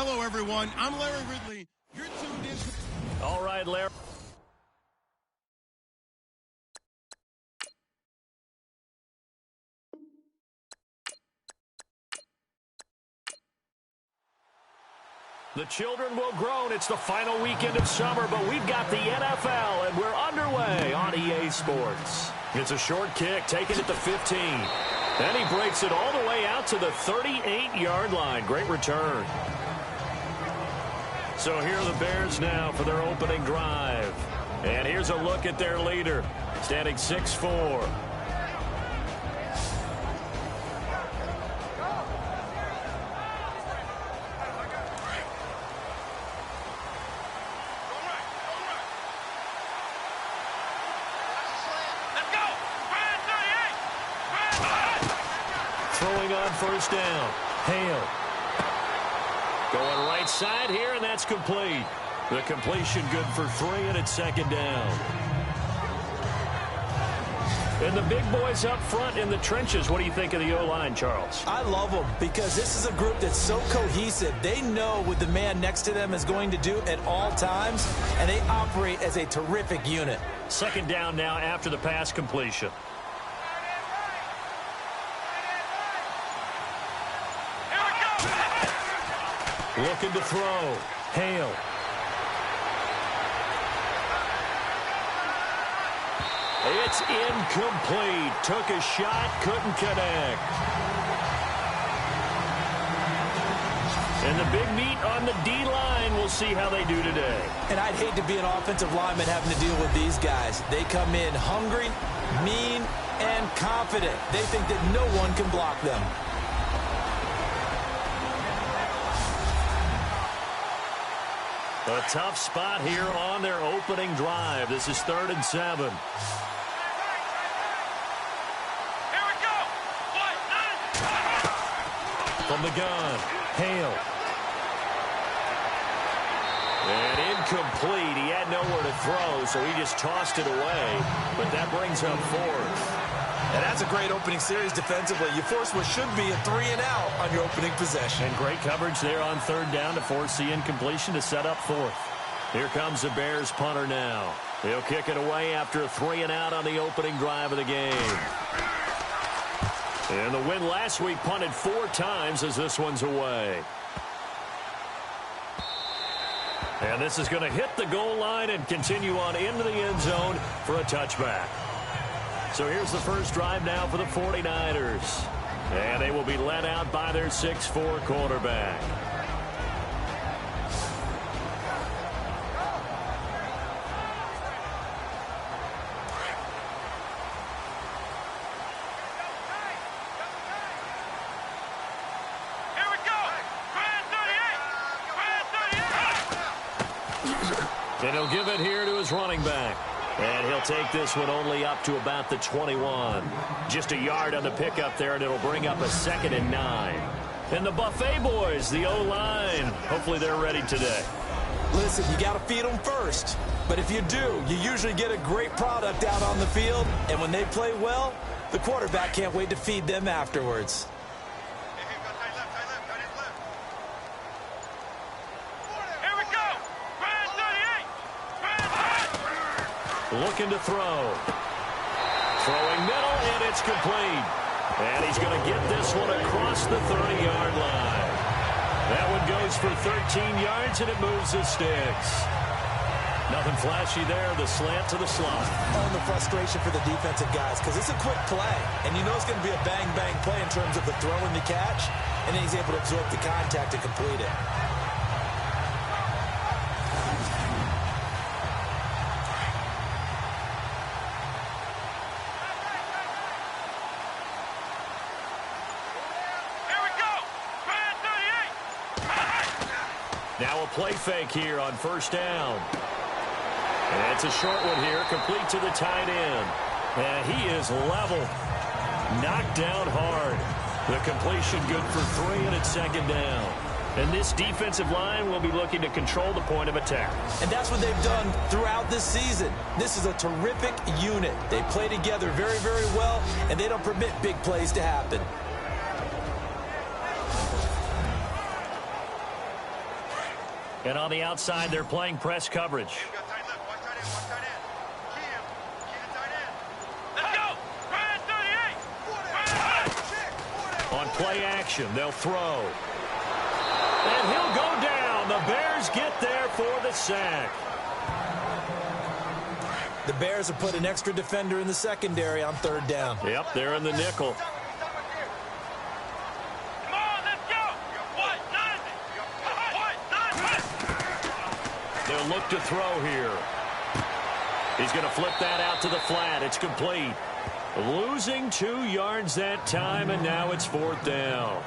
Hello, everyone. I'm Larry Ridley. You're tuned in to... All right, Larry. The children will groan. It's the final weekend of summer, but we've got the NFL, and we're underway on EA Sports. It's a short kick, taking it to 15. Then he breaks it all the way out to the 38-yard line. Great return. So here are the Bears now for their opening drive. And here's a look at their leader, standing 6'4". Throwing on first down. Hale. Going right side here, and that's complete. The completion good for 3, and it's second down. And the big boys up front in the trenches. What do you think of the O-line, Charles? I love them because this is a group that's so cohesive. They know what the man next to them is going to do at all times, and they operate as a terrific unit. Second down now after the pass completion. Looking to throw. Hale. It's incomplete. Took a shot, couldn't connect. And the big meat on the D-line. We'll see how they do today. And I'd hate to be an offensive lineman having to deal with these guys. They come in hungry, mean, and confident. They think that no one can block them. A tough spot here on their opening drive. This is 3rd and 7. From the gun, Hale. And incomplete. He had nowhere to throw, so he just tossed it away. But that brings up 4th. And that's a great opening series defensively. You force what should be a 3-and-out on your opening possession. And great coverage there on 3rd down to force the incompletion to set up 4th. Here comes the Bears punter now. He'll kick it away after a 3-and-out on the opening drive of the game. And the win last week punted 4 times as this one's away. And this is going to hit the goal line and continue on into the end zone for a touchback. So here's the first drive now for the 49ers. And they will be led out by their 6'4" quarterback. And he'll give it here to his running back. And he'll take this one only up to about the 21. Just a yard on the pickup there, and it'll bring up a 2nd and 9. And the Buffet boys, the O-line, hopefully they're ready today. Listen, you got to feed them first. But if you do, you usually get a great product out on the field. And when they play well, the quarterback can't wait to feed them afterwards. Looking to throw. Throwing middle, and it's complete. And he's going to get this one across the 30-yard line. That one goes for 13 yards, and it moves the sticks. Nothing flashy there. The slant to the slot. On the frustration for the defensive guys, because it's a quick play. And you know it's going to be a bang-bang play in terms of the throw and the catch. And then he's able to absorb the contact and complete it. Now a play fake here on first down. And it's a short one here, complete to the tight end. And he is level. Knocked down hard. The completion good for 3, and it's 2nd down. And this defensive line will be looking to control the point of attack. And that's what they've done throughout this season. This is a terrific unit. They play together very, very well, and they don't permit big plays to happen. And on the outside, they're playing press coverage. On play action, they'll throw. And he'll go down. The Bears get there for the sack. The Bears have put an extra defender in the secondary on 3rd down. Yep, they're in the nickel. They'll look to throw here. He's going to flip that out to the flat. It's complete. Losing 2 yards that time, and now it's 4th down.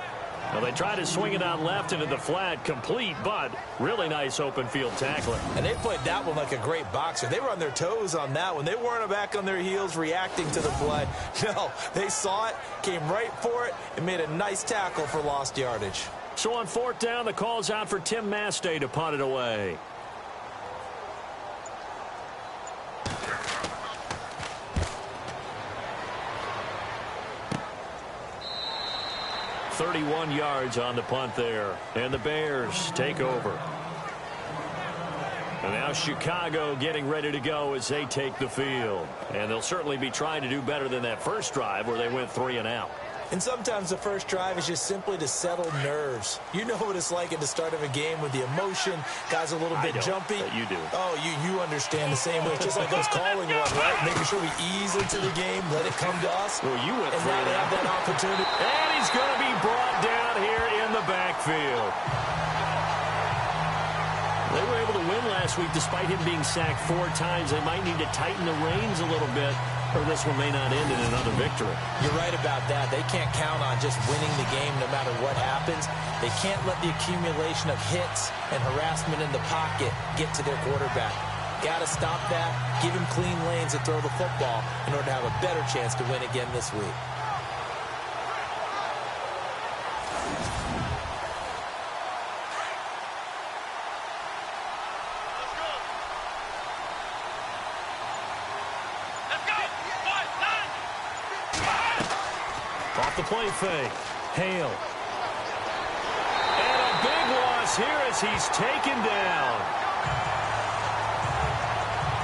Well, they tried to swing it out left into the flat, complete, but really nice open field tackling. And they played that one like a great boxer. They were on their toes on that one. They weren't back on their heels reacting to the play. No, they saw it, came right for it, and made a nice tackle for lost yardage. So on 4th down, the call's out for Tim Mastay to punt it away. .31 yards on the punt there. And the Bears take over. And now Chicago getting ready to go as they take the field. And they'll certainly be trying to do better than that first drive where they went 3 and out. And sometimes the first drive is just simply to settle nerves. You know what it's like at the start of a game with the emotion. Guys are a little bit jumpy. But you do. Oh, you understand the same way. It's just like us calling one, right? Making sure we ease into the game, let it come to us. Well, you went and now they have that opportunity. And he's going to be brought down here in the backfield. They were able to win last week despite him being sacked 4 times. They might need to tighten the reins a little bit, or this one may not end in another victory. You're right about that. They can't count on just winning the game no matter what happens. They can't let the accumulation of hits and harassment in the pocket get to their quarterback. Got to stop that, give him clean lanes to throw the football in order to have a better chance to win again this week. Off the play fake. Hale. And a big loss here as he's taken down.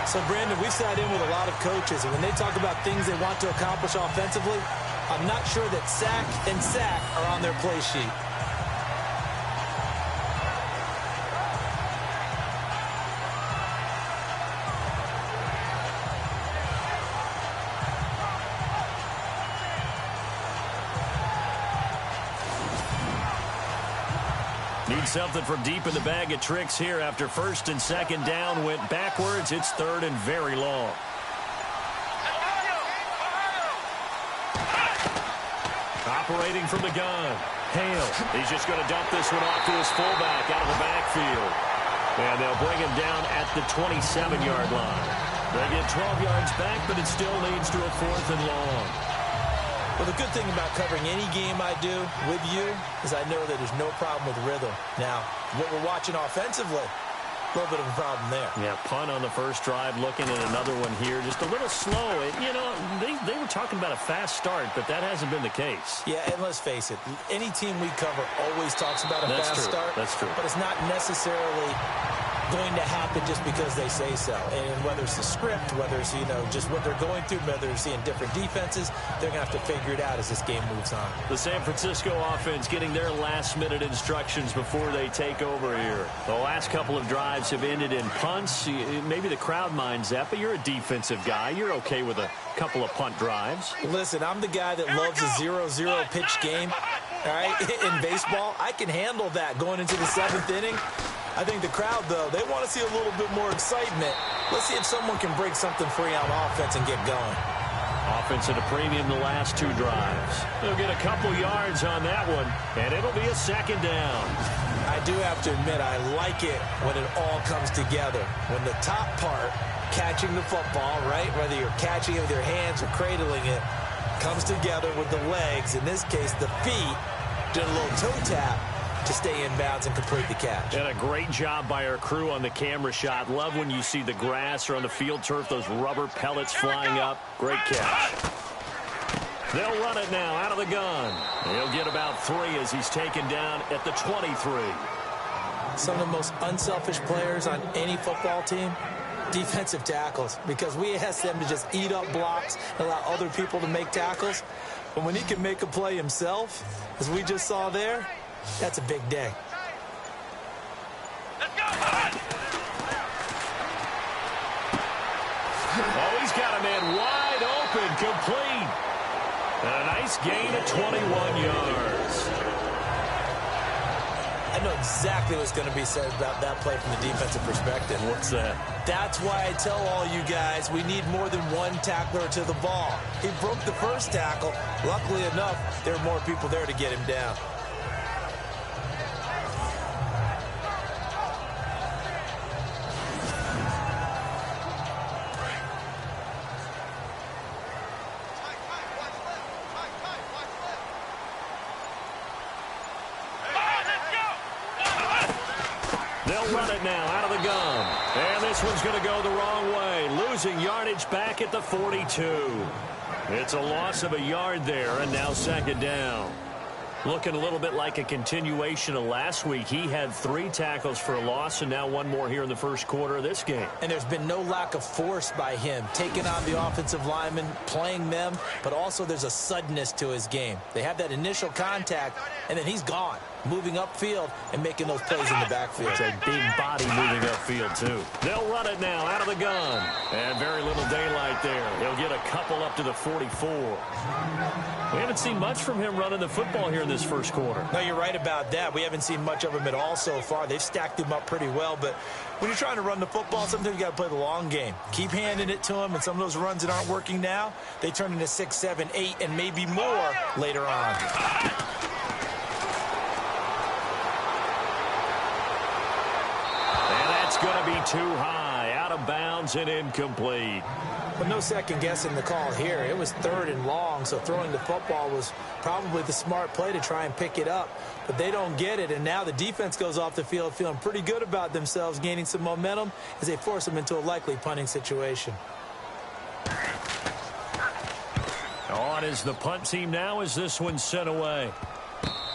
So, Brandon, we sat in with a lot of coaches, and when they talk about things they want to accomplish offensively, I'm not sure that sack and sack are on their play sheet. Need something from deep in the bag of tricks here after 1st and 2nd down went backwards. It's 3rd and very long. Operating from the gun. Hale. He's just going to dump this one off to his fullback out of the backfield. And they'll bring him down at the 27-yard line. They get 12 yards back, but it still leads to a 4th and long. Well, the good thing about covering any game I do with you is I know that there's no problem with rhythm. Now, what we're watching offensively, a little bit of a problem there. Yeah, punt on the first drive, looking at another one here. Just a little slow. You know, they were talking about a fast start, but that hasn't been the case. Yeah, and let's face it, any team we cover always talks about a fast start. That's true. But it's not necessarily going to happen just because they say so. And whether it's the script, whether it's, you know, just what they're going through, whether they're seeing different defenses, they're going to have to figure it out as this game moves on. The San Francisco offense getting their last-minute instructions before they take over here. The last couple of drives have ended in punts. Maybe the crowd minds that, but you're a defensive guy. You're okay with a couple of punt drives. Listen, I'm the guy that loves a 0-0 pitch game. All right, in baseball, I can handle that going into the 7th inning. I think the crowd, though, they want to see a little bit more excitement. Let's see if someone can break something free on offense and get going. Offense at a premium the last 2 drives. They'll get a couple yards on that one, and it'll be a 2nd down. I do have to admit, I like it when it all comes together. When the top part, catching the football, right, whether you're catching it with your hands or cradling it, comes together with the legs, in this case the feet, did a little toe tap to stay in bounds and complete the catch. And a great job by our crew on the camera shot. Love when you see the grass or on the field turf, those rubber pellets flying up. Great catch. They'll run it now out of the gun. He'll get about 3 as he's taken down at the 23. some of the most unselfish players on any football team? Defensive tackles, because we ask them to just eat up blocks and allow other people to make tackles. But when he can make a play himself, as we just saw there, that's a big day. Let's go! Oh, he's got a man wide open, complete. And a nice gain of 21 yards. I know exactly what's going to be said about that play from the defensive perspective. What's that? That's why I tell all you guys we need more than one tackler to the ball. He broke the first tackle. Luckily enough, there are more people there to get him down. They'll run it now out of the gun. And this one's going to go the wrong way. Losing yardage back at the 42. It's a loss of a yard there, and now second down. Looking a little bit like a continuation of last week. He had 3 tackles for a loss, and now one more here in the first quarter of this game. And there's been no lack of force by him, taking on the offensive linemen, playing them, but also there's a suddenness to his game. They have that initial contact, and then he's gone, moving upfield and making those plays in the backfield. It's a big body moving upfield, too. They'll run it now out of the gun. And very little daylight there. He'll get a couple up to the 44. We haven't seen much from him running the football here in this first quarter. No, you're right about that. We haven't seen much of him at all so far. They've stacked him up pretty well, but when you're trying to run the football, sometimes you got to play the long game. Keep handing it to him, and some of those runs that aren't working now, they turn into 6, 7, 8, and maybe more later on. It's going to be too high, out of bounds and incomplete. But no second guessing the call here. It was 3rd and long, so throwing the football was probably the smart play to try and pick it up. But they don't get it, and now the defense goes off the field feeling pretty good about themselves, gaining some momentum as they force them into a likely punting situation. On is the punt team now as this one's sent away.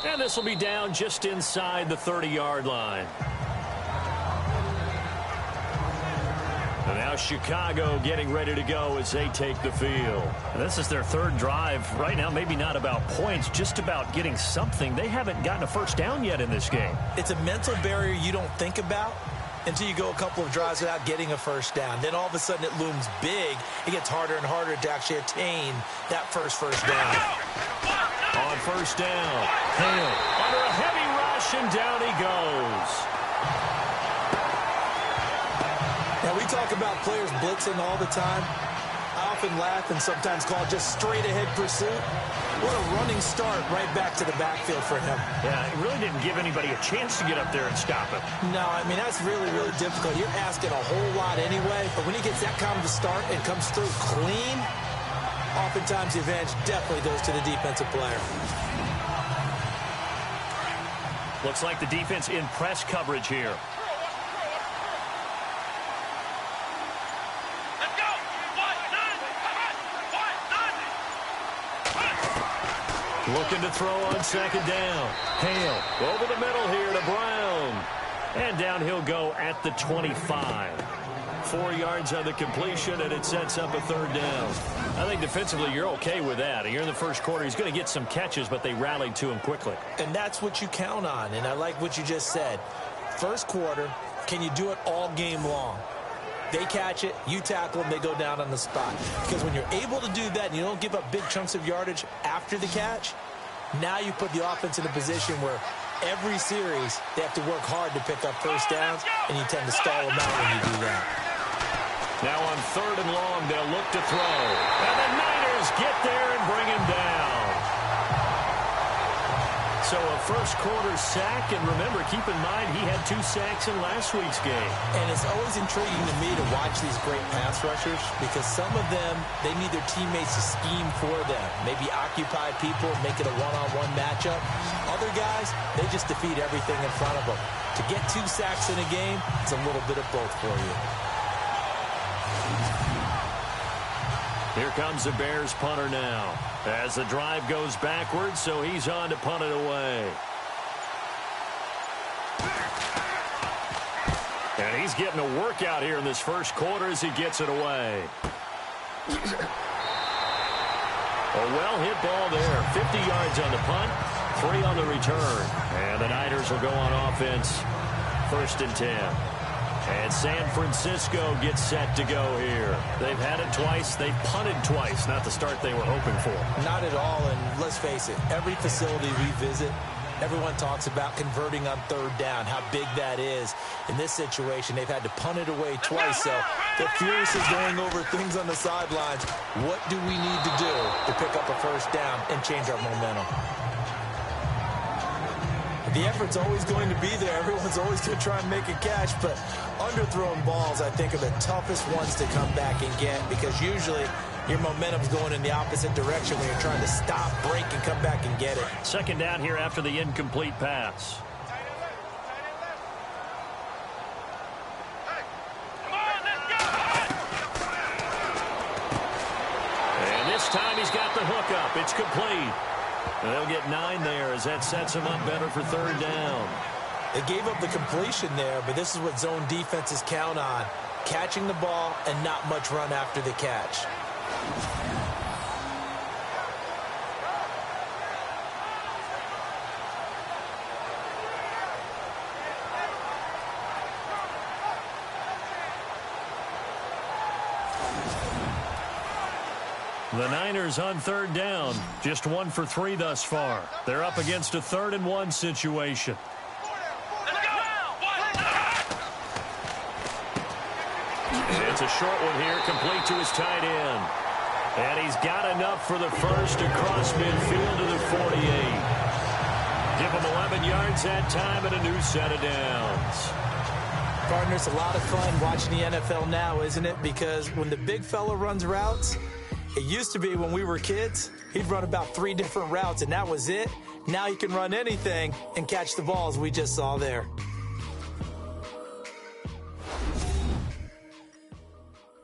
And this will be down just inside the 30-yard line. And now Chicago getting ready to go as they take the field. And this is their 3rd drive. Right now, maybe not about points, just about getting something. They haven't gotten a first down yet in this game. It's a mental barrier you don't think about until you go a couple of drives without getting a first down. Then all of a sudden it looms big. It gets harder and harder to actually attain that first down. On first down, Hale under a heavy rush, and down he goes. Now, we talk about players blitzing all the time. I often laugh and sometimes call just straight-ahead pursuit. What a running start right back to the backfield for him. Yeah, it really didn't give anybody a chance to get up there and stop him. No, I mean, that's really, really difficult. You're asking a whole lot anyway, but when he gets that kind of a start and comes through clean, oftentimes the advantage definitely goes to the defensive player. Looks like the defense in press coverage here. Looking to throw on second down. Hale over the middle here to Brown. And down he'll go at the 25. 4 yards on the completion, and it sets up a 3rd down. I think defensively you're okay with that. Here in the first quarter, he's going to get some catches, but they rallied to him quickly. And that's what you count on, and I like what you just said. First quarter, can you do it all game long? They catch it, you tackle them, they go down on the spot. Because when you're able to do that and you don't give up big chunks of yardage after the catch, now you put the offense in a position where every series they have to work hard to pick up first downs, and you tend to stall them out when you do that. Now on 3rd and long, they'll look to throw. And the Niners get there and bring him down. So a first quarter sack, and remember, keep in mind he had 2 sacks in last week's game. And it's always intriguing to me to watch these great pass rushers because some of them, they need their teammates to scheme for them. Maybe occupy people, make it a one-on-one matchup. Other guys, they just defeat everything in front of them. To get 2 sacks in a game, it's a little bit of both for you. Here comes the Bears punter now as the drive goes backwards, so he's on to punt it away. And he's getting a workout here in this first quarter as he gets it away. A well-hit ball there. 50 yards on the punt, 3 on the return. And the Niners will go on offense, 1st and 10. And San Francisco gets set to go here. They've had it twice. They've punted twice. Not the start they were hoping for. Not at all, and let's face it, every facility we visit, everyone talks about converting on 3rd down, how big that is. In this situation, they've had to punt it away twice, so they're furiously going over things on the sidelines. What do we need to do to pick up a 1st down and change our momentum? The effort's always going to be there. Everyone's always going to try and make a catch, but underthrown balls, I think, are the toughest ones to come back and get because usually your momentum's going in the opposite direction when you're trying to stop, break, and come back and get it. 2nd down here after the incomplete pass. And this time he's got the hook up. It's complete. They'll get 9 there as that sets him up better for 3rd down. They gave up the completion there, but this is what zone defenses count on. Catching the ball and not much run after the catch. The Niners on 3rd down. Just 1 for 3 thus far. They're up against a 3rd and 1 situation. It's a short one here, complete to his tight end. And he's got enough for the first across midfield to the 48. Give him 11 yards that time and a new set of downs. Partner, it's a lot of fun watching the NFL now, isn't it? Because when the big fella runs routes, it used to be when we were kids, he'd run about 3 different routes, and that was it. Now he can run anything and catch the balls we just saw there.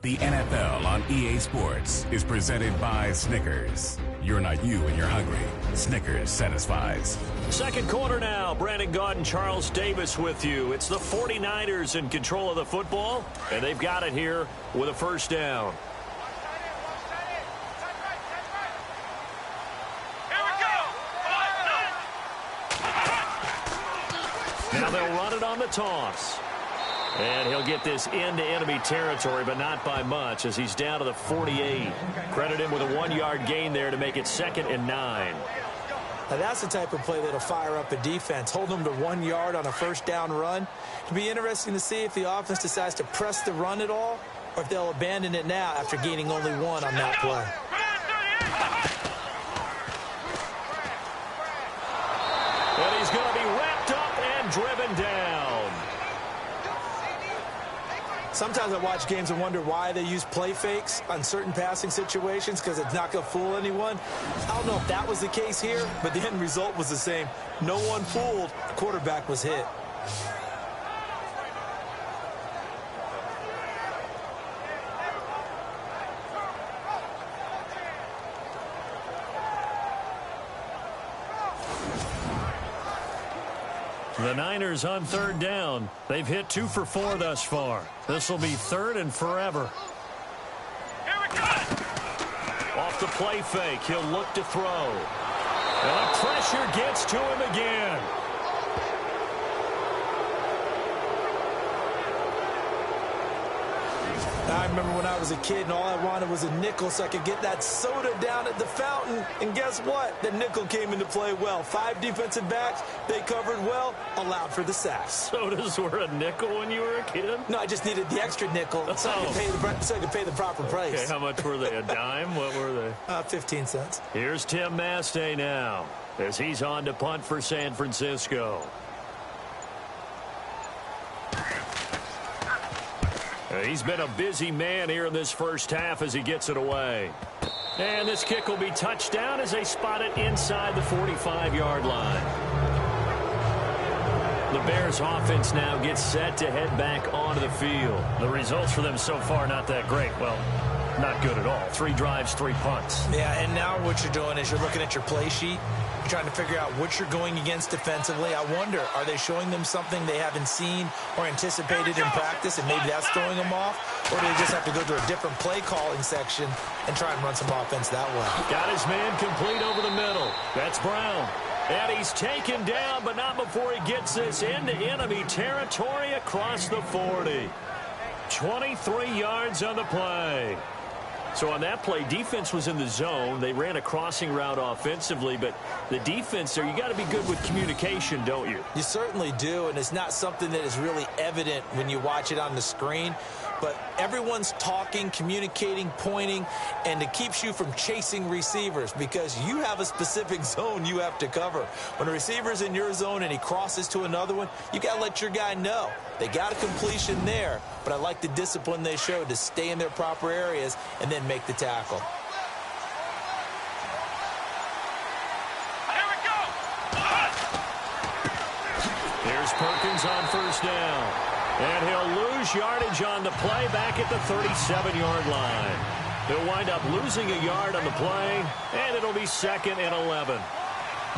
The NFL on EA Sports is presented by Snickers. You're not you when you're hungry. Snickers satisfies. 2nd quarter now. Brandon Gaudin and Charles Davis with you. It's the 49ers in control of the football, and they've got it here with a 1st down. Now they'll run it on the toss. And he'll get this into enemy territory, but not by much as he's down to the 48. Credit him with a 1-yard gain there to make it 2nd and 9. Now that's the type of play that'll fire up a defense. Hold them to 1 yard on a 1st down run. It'll be interesting to see if the offense decides to press the run at all or if they'll abandon it now after gaining only 1 on that play. And he's going to be wrapped up and driven down. Sometimes I watch games and wonder why they use play fakes on certain passing situations because it's not going to fool anyone. I don't know if that was the case here, but the end result was the same. No one fooled. The quarterback was hit. The Niners on 3rd down. They've hit 2 for 4 thus far. This will be 3rd and forever. Off the play fake, he'll look to throw. And the pressure gets to him again. I remember when I was a kid and all I wanted was a nickel so I could get that soda down at the fountain. And guess what? The nickel came into play well. 5 defensive backs, they covered well, allowed for the sacks. Sodas were a nickel when you were a kid? No, I just needed the extra nickel so I could pay the proper price. Okay, how much were they? A dime? What were they? 15 cents. Here's Tim Mastay now as he's on to punt for San Francisco. He's been a busy man here in this first half as he gets it away. And this kick will be touchdown as they spot it inside the 45-yard line. The Bears offense now gets set to head back onto the field. The results for them so far not that great. Well, not good at all. 3 drives, 3 punts. Yeah, and now what you're doing is you're looking at your play sheet. You're trying to figure out what you're going against defensively. I wonder, are they showing them something they haven't seen or anticipated in practice, and maybe that's throwing them off? Or do they just have to go to a different play calling section and try and run some offense that way? Got his man complete over the middle. That's Brown. And he's taken down, but not before he gets this into enemy territory across the 40. 23 yards on the play. So on that play, defense was in the zone. They ran a crossing route offensively, but the defense there, you got to be good with communication, don't you? You certainly do, and it's not something that is really evident when you watch it on the screen. But everyone's talking, communicating, pointing, and it keeps you from chasing receivers because you have a specific zone you have to cover. When a receiver's in your zone and he crosses to another one, you got to let your guy know. They got a completion there, but I like the discipline they showed to stay in their proper areas and then make the tackle. Here's Perkins on first down. And he'll lose yardage on the play back at the 37-yard line. He'll wind up losing a yard on the play, and it'll be 2nd and 11.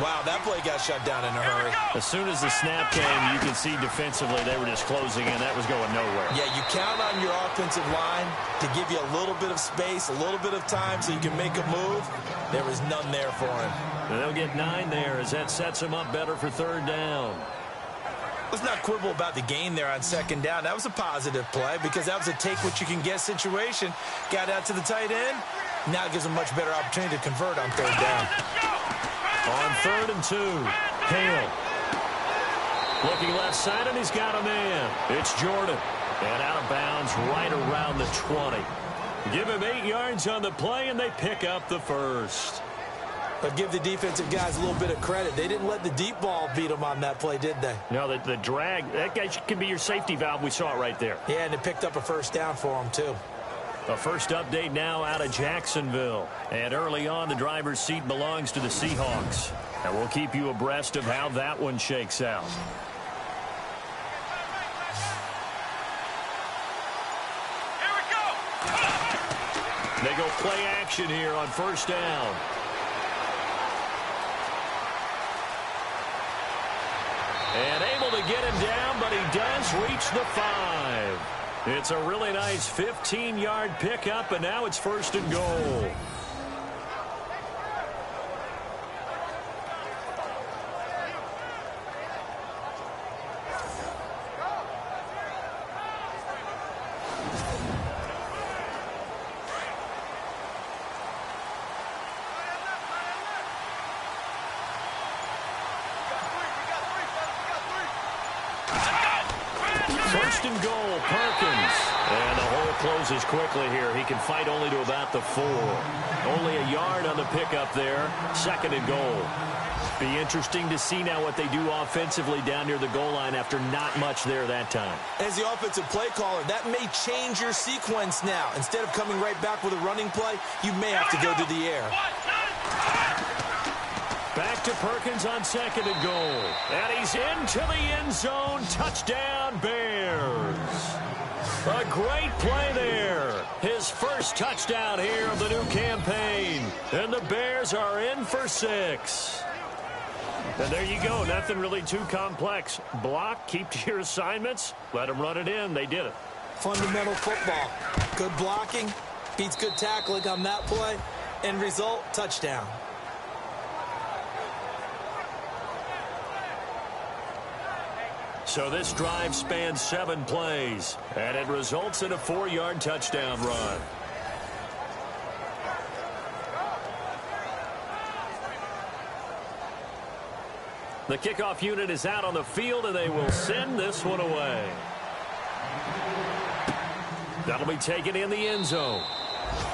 Wow, that play got shut down in a hurry. As soon as the snap came, you could see defensively they were just closing in. That was going nowhere. Yeah, you count on your offensive line to give you a little bit of space, a little bit of time so you can make a move. There was none there for him. And they'll get 9 there as that sets him up better for 3rd down. Let's not quibble about the gain there on 2nd down. That was a positive play because that was a take-what-you-can-get situation. Got out to the tight end. Now it gives them a much better opportunity to convert on 3rd down. On 3rd and 2, Hale. Looking left side, and he's got a man. It's Jordan. And out of bounds right around the 20. Give him 8 yards on the play, and they pick up the 1st. But give the defensive guys a little bit of credit. They didn't let the deep ball beat them on that play, did they? No, the drag, that guy could be your safety valve. We saw it right there. Yeah, and it picked up a 1st down for them, too. The first update now out of Jacksonville. And early on, the driver's seat belongs to the Seahawks. And we'll keep you abreast of how that one shakes out. Here we go. They go play action here on 1st down. And able to get him down, but he does reach the 5. It's a really nice 15-yard pickup, and now it's 1st and goal. First and goal, Perkins. And the hole closes quickly here. He can fight only to about the 4. Only a yard on the pickup there. 2nd and goal. Be interesting to see now what they do offensively down near the goal line after not much there that time. As the offensive play caller, that may change your sequence now. Instead of coming right back with a running play, you may have to go to the air. Back to Perkins on 2nd and goal. And he's into the end zone. Touchdown, Bears. A great play there. His first touchdown here of the new campaign. And the Bears are in for 6. And there you go. Nothing really too complex. Block, keep to your assignments, let them run it in. They did it. Fundamental football. Good blocking, beats good tackling on that play. End result, touchdown. So this drive spans 7 plays, and it results in a 4-yard touchdown run. The kickoff unit is out on the field, and they will send this one away. That'll be taken in the end zone.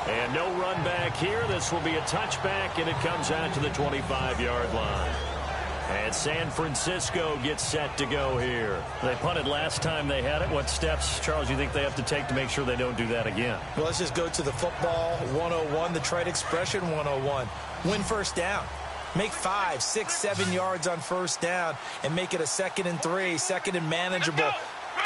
And no run back here. This will be a touchback, and it comes out to the 25-yard line. And San Francisco gets set to go here. They punted last time they had it. What steps, Charles, do you think they have to take to make sure they don't do that again? Well, let's just go to the football 101, the trade expression 101. Win 1st down. Make 5, 6, 7 yards on 1st down and make it a 2nd and 3, 2nd and manageable.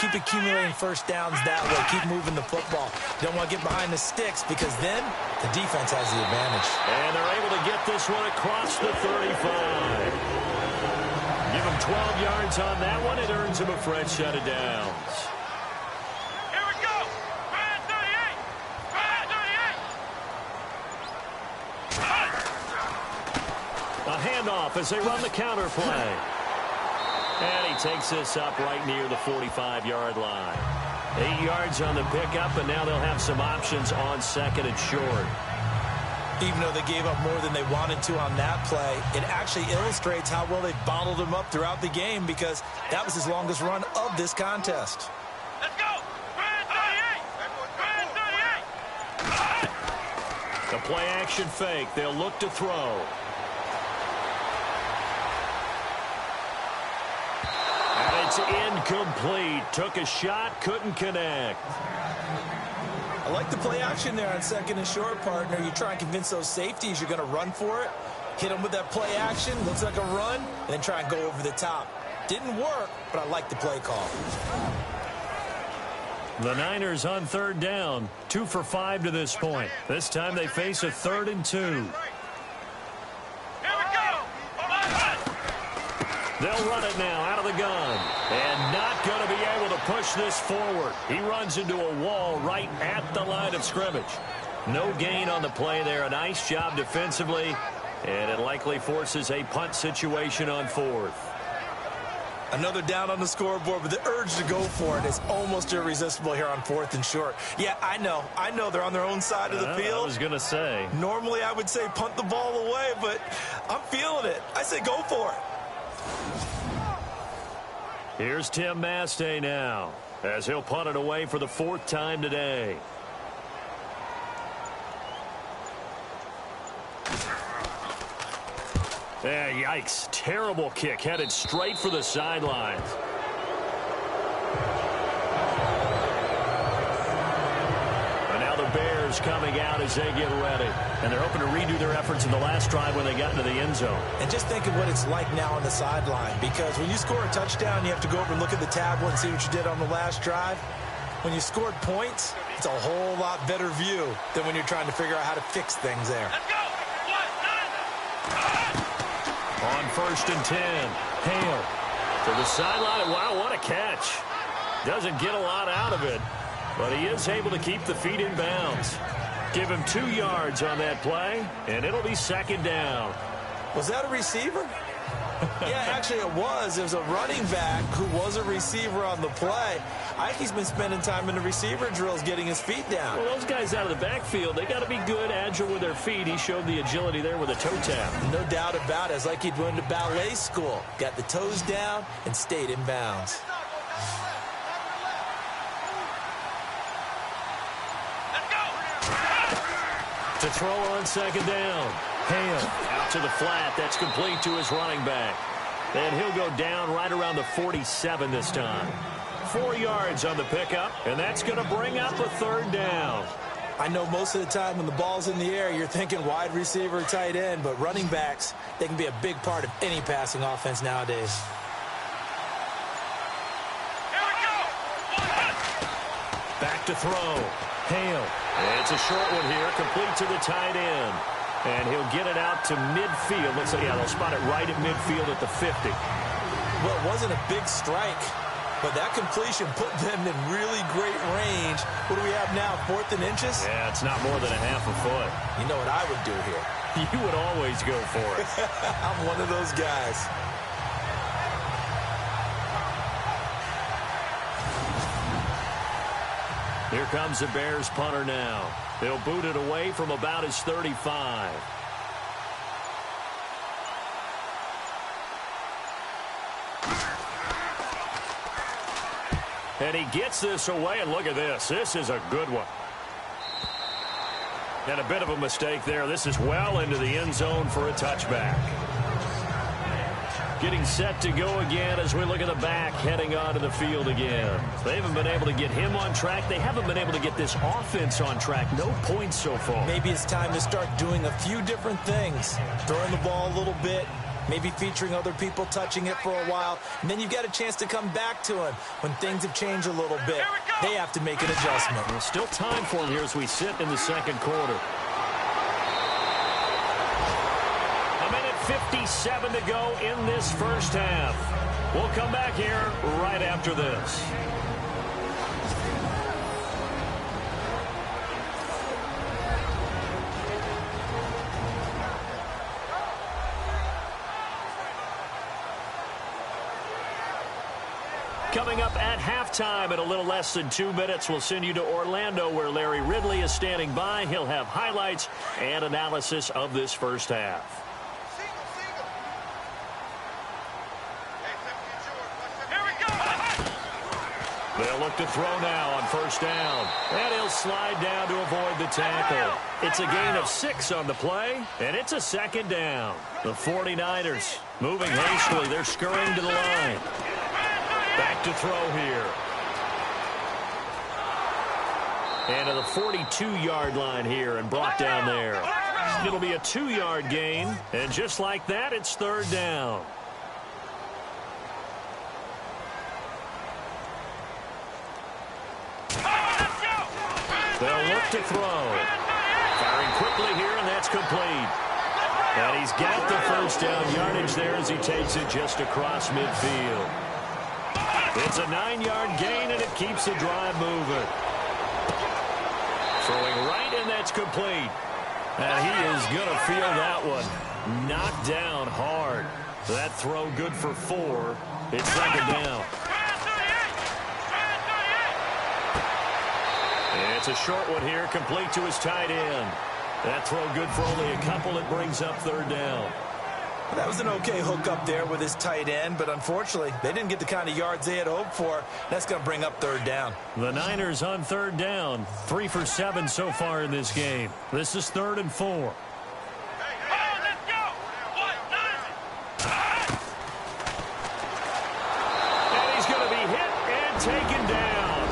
Keep accumulating first downs that way. Keep moving the football. You don't want to get behind the sticks because then the defense has the advantage. And they're able to get this one across the 35. Give them 12 yards on that one. It earns them a fresh set of downs. Here we go. Brad 38. Brad 38. A handoff as they run the counter play. And he takes this up right near the 45-yard line. 8 yards on the pickup, and now they'll have some options on second and short. Even though they gave up more than they wanted to on that play, it actually illustrates how well they bottled him up throughout the game because that was his longest run of this contest. Let's go. Brad 38. Brad 38. The play action fake. They'll look to throw. And it's incomplete. Took a shot, couldn't connect. I like the play action there on second and short, partner. You try and convince those safeties you're going to run for it. Hit them with that play action. Looks like a run. And then try and go over the top. Didn't work, but I like the play call. The Niners on third down. 2 for 5 to this point. This time they face a 3rd and 2. Here we go. They'll run it now out of the gun. And not going to be able to push this forward. He runs into a wall right at the line of scrimmage. No gain on the play there. A nice job defensively. And it likely forces a punt situation on 4th. Another down on the scoreboard, but the urge to go for it is almost irresistible here on 4th and short. Yeah, I know they're on their own side of the field. I was going to say. Normally I would say punt the ball away, but I'm feeling it. I say go for it. Here's Tim Mastay now, as he'll punt it away for the 4th time today. Yikes. Terrible kick, headed straight for the sidelines. And now the Bears coming out as they get ready. And they're hoping to redo their efforts in the last drive when they got into the end zone. And just think of what it's like now on the sideline, because when you score a touchdown, you have to go over and look at the tablet and see what you did on the last drive. When you scored points, it's a whole lot better view than when you're trying to figure out how to fix things there. Let's go. On 1st and 10, Hale to the sideline. Wow, what a catch. Doesn't get a lot out of it, but he is able to keep the feet in bounds. Give him 2 yards on that play, and it'll be 2nd down. Was that a receiver? Yeah, actually it was. It was a running back who was a receiver on the play. I think he's been spending time in the receiver drills getting his feet down. Well, those guys out of the backfield, they got to be good, agile with their feet. He showed the agility there with a toe tap. No doubt about it. It's like he'd went to ballet school. Got the toes down and stayed in bounds. To throw on 2nd down. Hale out to the flat. That's complete to his running back. And he'll go down right around the 47 this time. 4 yards on the pickup, and that's going to bring up a 3rd down. I know most of the time when the ball's in the air, you're thinking wide receiver, tight end, but running backs, they can be a big part of any passing offense nowadays. Here we go. Back to throw. Hale. It's a short one here, complete to the tight end. And he'll get it out to midfield. Looks like, yeah, they'll spot it right at midfield at the 50. Well, it wasn't a big strike, but that completion put them in really great range. What do we have now, 4th and inches? Yeah, it's not more than a half a foot. You know what I would do here? You would always go for it. I'm one of those guys. Here comes the Bears punter now. They'll boot it away from about his 35. And he gets this away, and look at this. This is a good one. And a bit of a mistake there. This is well into the end zone for a touchback. Getting set to go again as we look at the back heading onto the field again. They haven't been able to get him on track. They haven't been able to get this offense on track. No points so far. Maybe it's time to start doing a few different things. Throwing the ball a little bit, maybe featuring other people touching it for a while, and then you've got a chance to come back to him when things have changed a little bit. They have to make an adjustment. There's still time for him here as we sit in the second quarter. 1:57 to go in this first half. We'll come back here right after this. Coming up at halftime in a little less than 2 minutes, we'll send you to Orlando where Larry Ridley is standing by. He'll have highlights and analysis of this first half. They'll look to throw now on first down. And he'll slide down to avoid the tackle. It's a gain of 6 on the play, and it's a second down. The 49ers moving hastily. They're scurrying to the line. Back to throw here. And to the 42-yard line here and brought down there. It'll be a 2-yard gain, and just like that, it's third down. They'll look to throw. Firing quickly here, and that's complete. And he's got the first down yardage there as he takes it just across midfield. It's a 9-yard gain, and it keeps the drive moving. Throwing right, and that's complete. And he is going to feel that one. Knocked down hard. That throw good for 4. It's second down. It's a short one here, complete to his tight end. That throw good for only a couple. It brings up third down. That was an okay hook up there with his tight end, but unfortunately, they didn't get the kind of yards they had hoped for. That's going to bring up third down. The Niners on third down. 3 for 7 so far in this game. This is 3rd and 4. And he's going to be hit and taken down.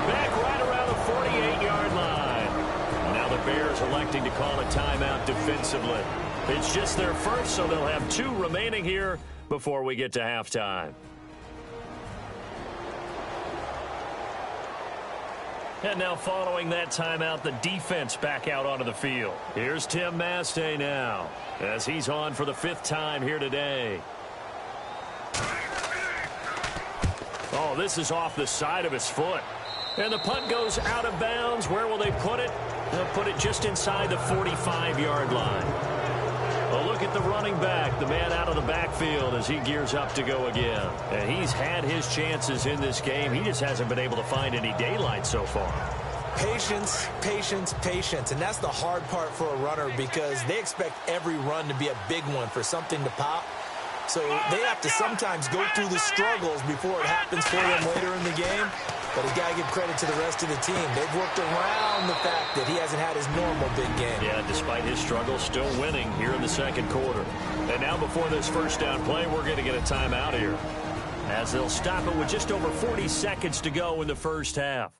Back right around the 48-yard line. Now the Bears electing to call a timeout defensively. It's just their first, so they'll have 2 remaining here before we get to halftime. And now following that timeout, the defense back out onto the field. Here's Tim Mastay now as he's on for the 5th time here today. Oh, this is off the side of his foot. And the punt goes out of bounds. Where will they put it? They'll put it just inside the 45-yard line. A look at the running back, the man out of the backfield as he gears up to go again. And he's had his chances in this game. He just hasn't been able to find any daylight so far. Patience, patience, patience. And that's the hard part for a runner because they expect every run to be a big one for something to pop. So they have to sometimes go through the struggles before it happens for them later in the game. But he's got to give credit to the rest of the team. They've worked around the fact that he hasn't had his normal big game. Yeah, despite his struggles, still winning here in the second quarter. And now before this first down play, we're going to get a timeout here, as they'll stop it with just over 40 seconds to go in the first half.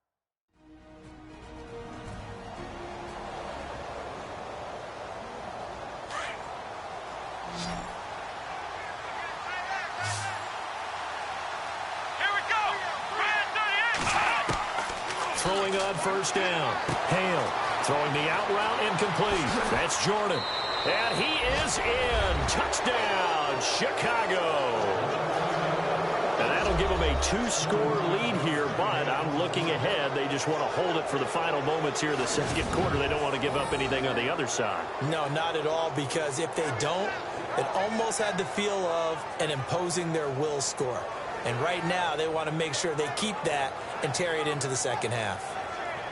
Throwing on first down. Hale throwing the out route incomplete. That's Jordan. And he is in. Touchdown, Chicago. And that'll give them a 2-score lead here, but I'm looking ahead. They just want to hold it for the final moments here in the second quarter. They don't want to give up anything on the other side. No, not at all, because if they don't, it almost had the feel of an imposing their will score. And right now, they want to make sure they keep that and carry it into the second half.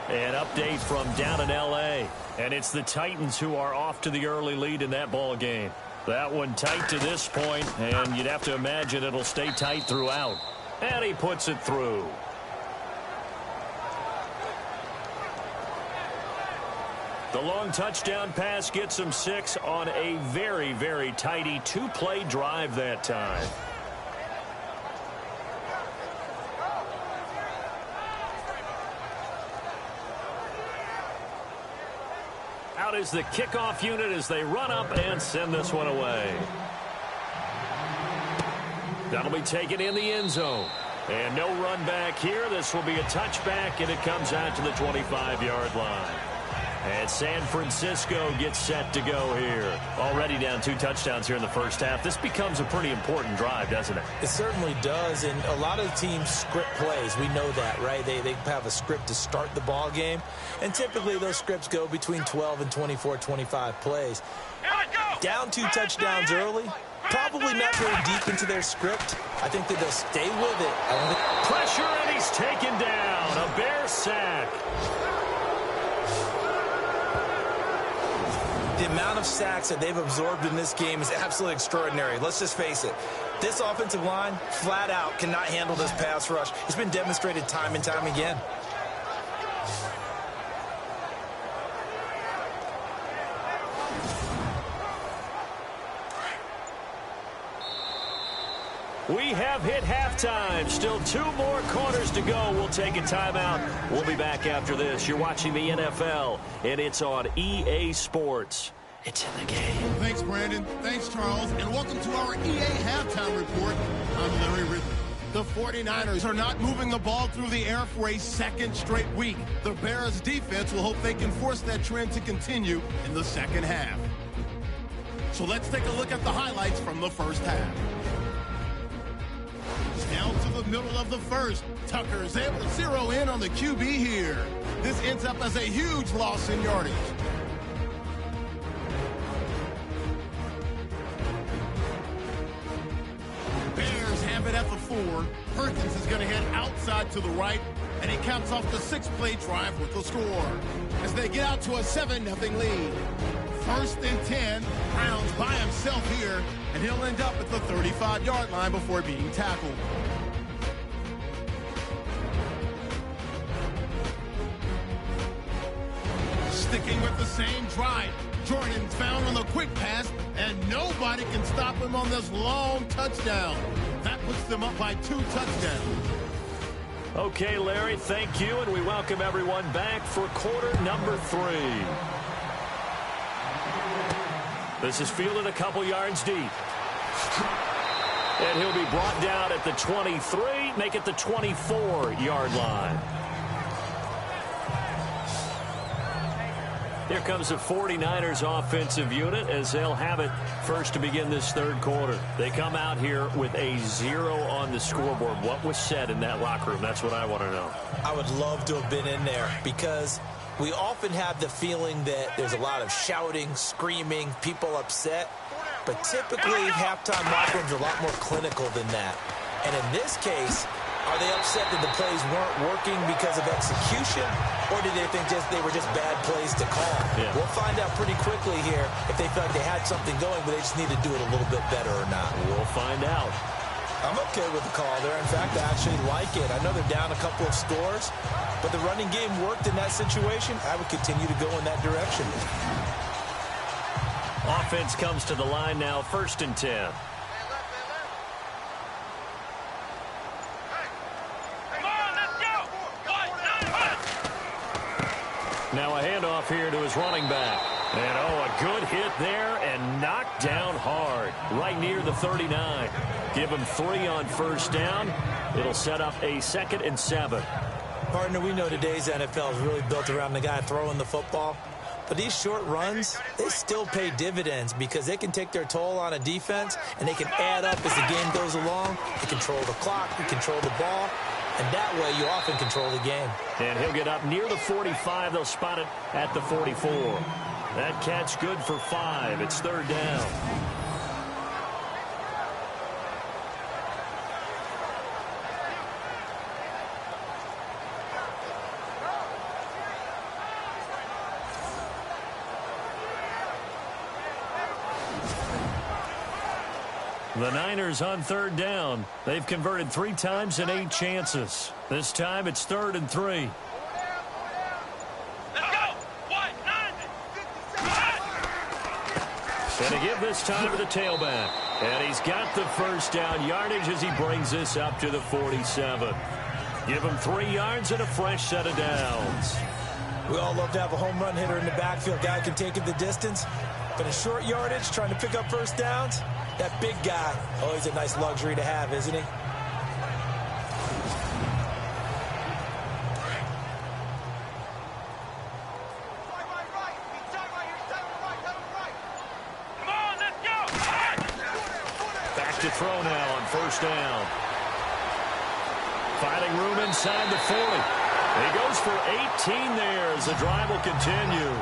An update from down in L.A., and it's the Titans who are off to the early lead in that ball game. That one tight to this point, and you'd have to imagine it'll stay tight throughout. And he puts it through. The long touchdown pass gets him 6 on a very, very tidy 2-play drive that time. Out is the kickoff unit as they run up and send this one away. That'll be taken in the end zone. And no run back here. This will be a touchback, and it comes out to the 25-yard line. And San Francisco gets set to go here. Already down 2 touchdowns here in the first half. This becomes a pretty important drive, doesn't it? It certainly does, and a lot of teams script plays. We know that, right? They have a script to start the ball game, and typically those scripts go between 12 and 24, 25 plays. Down 2 touchdowns early, probably not very deep into their script. I think that they'll stay with it. Pressure, and he's taken down. A Bear sack. The amount of sacks that they've absorbed in this game is absolutely extraordinary. Let's just face it. This offensive line, flat out, cannot handle this pass rush. It's been demonstrated time and time again. We have hit halftime. Still 2 more quarters to go. We'll take a timeout. We'll be back after this. You're watching the NFL, and it's on EA Sports. It's in the game. Thanks, Brandon. Thanks, Charles. And welcome to our EA Halftime Report. I'm Larry Ridley. The 49ers are not moving the ball through the air for a second straight week. The Bears defense will hope they can force that trend to continue in the second half. So let's take a look at the highlights from the first half. Down to the middle of the first. Tucker is able to zero in on the QB here. This ends up as a huge loss in yardage. Bears have it at the 4. Perkins is going to head outside to the right, and he caps off the 6-play drive with the score. As they get out to a 7-0 lead. 1st and 10. Browns by himself here, and he'll end up at the 35-yard line before being tackled. Sticking with the same drive, Jordan's found on the quick pass, and nobody can stop him on this long touchdown. That puts them up by 2 touchdowns. Okay, Larry, thank you, and we welcome everyone back for quarter number 3. This is fielded a couple yards deep. And he'll be brought down at the 23, make it the 24-yard line. Here comes the 49ers offensive unit as they'll have it first to begin this third quarter. They come out here with a 0 on the scoreboard. What was said in that locker room? That's what I want to know. I would love to have been in there because we often have the feeling that there's a lot of shouting, screaming, people upset. But typically, halftime locker rooms are a lot more clinical than that. And in this case, are they upset that the plays weren't working because of execution? Or did they think they were just bad plays to call? Yeah. We'll find out pretty quickly here if they felt like they had something going, but they just need to do it a little bit better or not. We'll find out. I'm okay with the call there. In fact, I actually like it. I know they're down a couple of scores, but the running game worked in that situation. I would continue to go in that direction. Offense comes to the line now, 1st and 10. Now a handoff here to his running back. And, a good hit there and knocked down hard, right near the 39. Give him 3 on 1st down. It'll set up a 2nd and 7. Partner, we know today's NFL is really built around the guy throwing the football. But these short runs, they still pay dividends because they can take their toll on a defense, and they can add up as the game goes along. They control the clock, they control the ball. And that way, you often control the game. And he'll get up near the 45. They'll spot it at the 44. That catch good for 5. It's 3rd down. The Niners on 3rd down. They've converted 3 times in 8 chances. This time it's 3rd and 3. Let's go! 1, 9, And to give this time to the tailback. And he's got the 1st down yardage as he brings this up to the 47. Give him 3 yards and a fresh set of downs. We all love to have a home run hitter in the backfield. Guy can take it the distance. But in short yardage, trying to pick up 1st downs, That big guy, always a nice luxury to have, isn't he? Back to throw now on first down. Finding room inside the 40. He goes for 18 there as the drive will continue.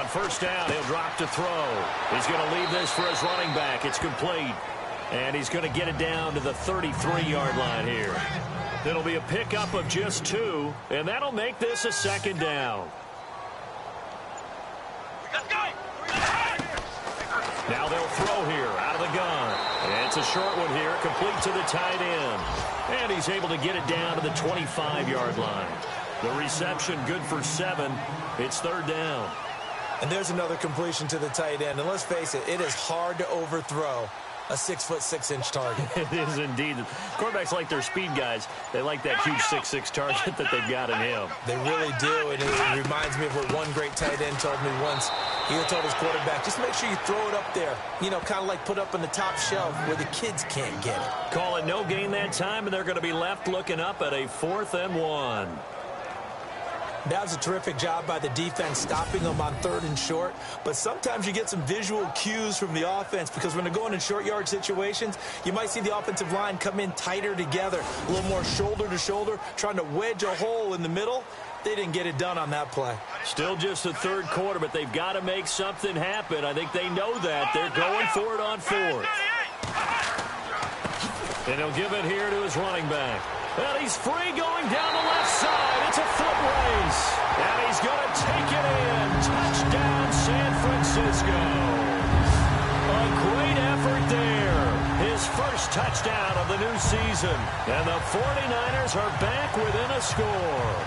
First down, he'll drop to throw. He's going to leave this for his running back. It's complete. And he's going to get it down to the 33-yard line here. It'll be a pickup of just 2, and that'll make this a second down. Now they'll throw here out of the gun. And it's a short one here, complete to the tight end. And he's able to get it down to the 25-yard line. The reception good for 7. It's third down. And there's another completion to the tight end. And let's face it, it is hard to overthrow a 6'6" target. It is indeed. Quarterbacks like their speed guys. They like that huge 6'6" target that they've got in him. They really do. And it reminds me of what one great tight end told me once. He told his quarterback, just make sure you throw it up there. You know, kind of like put up on the top shelf where the kids can't get it. Call it no gain that time, and they're going to be left looking up at a 4th and 1. That was a terrific job by the defense stopping them on 3rd and short. But sometimes you get some visual cues from the offense because when they're going in short yard situations, you might see the offensive line come in tighter together, a little more shoulder to shoulder, trying to wedge a hole in the middle. They didn't get it done on that play. Still just the 3rd quarter, but they've got to make something happen. I think they know that. They're going for it on 4th. And he'll give it here to his running back. Well, he's free going down the left side. It's a foot race. And he's going to take it in. Touchdown, San Francisco. A great effort there. His first touchdown of the new season. And the 49ers are back within a score.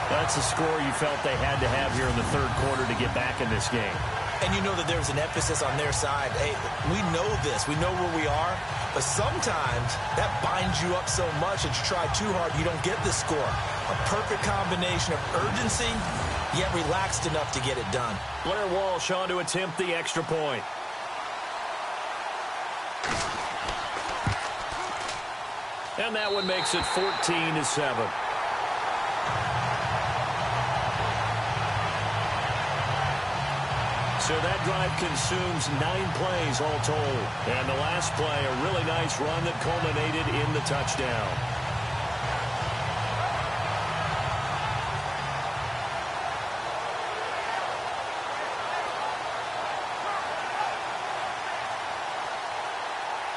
That's a score you felt they had to have here in the 3rd quarter to get back in this game. And you know that there's an emphasis on their side. Hey, we know this. We know where we are. But sometimes that binds you up so much that you try too hard, you don't get the score. A perfect combination of urgency, yet relaxed enough to get it done. Blair Walsh on to attempt the extra point. And that one makes it 14-7. So that drive consumes 9 plays all told. And the last play, a really nice run that culminated in the touchdown.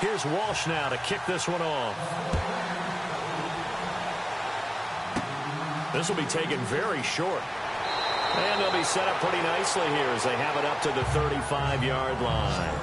Here's Walsh now to kick this one off. This will be taken very short. And they'll be set up pretty nicely here as they have it up to the 35-yard line.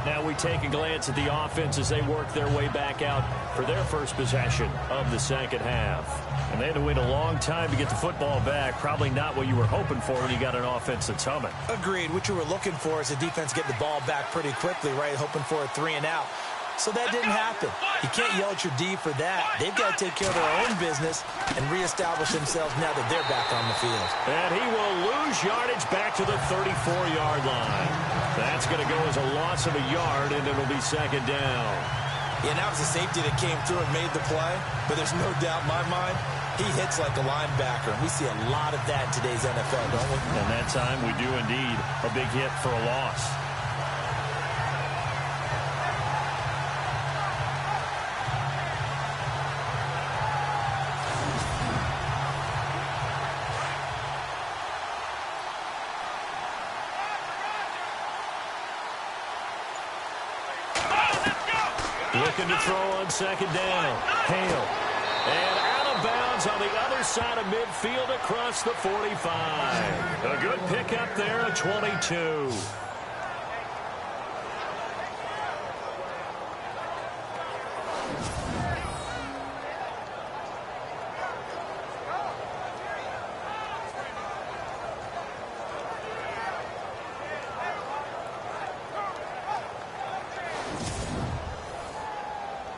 Now we take a glance at the offense as they work their way back out for their first possession of the second half. And they had to wait a long time to get the football back. Probably not what you were hoping for when you got an offense that's humming. Agreed. What you were looking for is the defense get the ball back pretty quickly, right? Hoping for a 3-and-out. So that didn't happen. You can't yell at your D for that. They've got to take care of their own business and reestablish themselves now that they're back on the field. And he will lose yardage back to the 34-yard line. That's going to go as a loss of a yard, and it'll be second down. Yeah, that was a safety that came through and made the play, but there's no doubt in my mind, he hits like a linebacker. We see a lot of that in today's NFL, don't we? And that time we do indeed. A big hit for a loss. Looking to throw on second down. Hale. And out of of bounds on the other side of midfield across the 45. A good pickup there, a 22.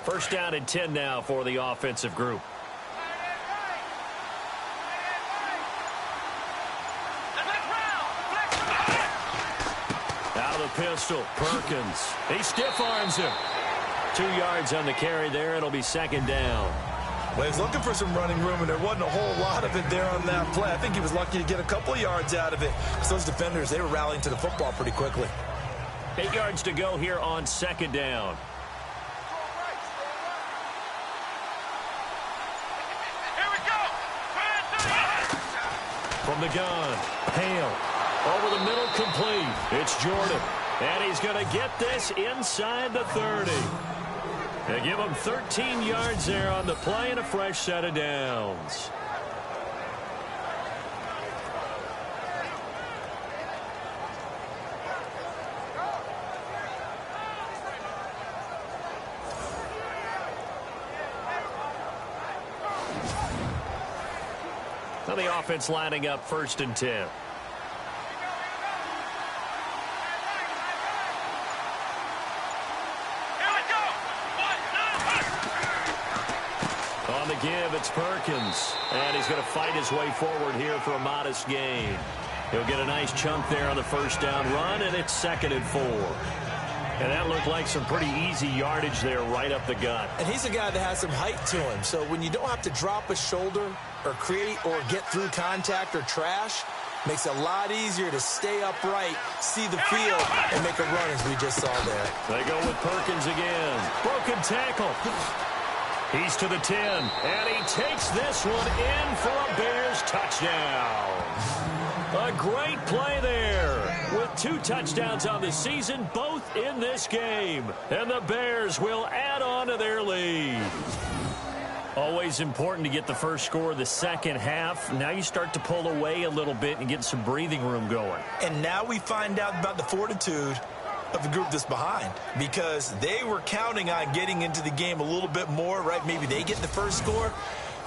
First down and 10 now for the offensive group. Out of the pistol, Perkins. He stiff arms him. 2 yards on the carry there. It'll be second down. Well, he's looking for some running room, and there wasn't a whole lot of it there on that play. I think he was lucky to get a couple yards out of it. Because those defenders, they were rallying to the football pretty quickly. 8 yards to go here on second down. From the gun, Hale. Over the middle, complete. It's Jordan. And he's going to get this inside the 30. They give him 13 yards there on the play and a fresh set of downs. Now the offense lining up first and 10. On the give, it's Perkins. And he's going to fight his way forward here for a modest gain. He'll get a nice chunk there on the first down run, and it's 2nd and 4. And that looked like some pretty easy yardage there right up the gut. And he's a guy that has some height to him. So when you don't have to drop a shoulder or create or get through contact or trash, makes it a lot easier to stay upright, see the field, and make a run as we just saw there. They go with Perkins again. Broken tackle. He's to the 10, and he takes this one in for a Bears touchdown. A great play there with 2 touchdowns on the season, both in this game. And the Bears will add on to their lead. Always important to get the first score of the second half. Now you start to pull away a little bit and get some breathing room going. And now we find out about the fortitude of the group that's behind, because they were counting on getting into the game a little bit more, right? Maybe they get the first score.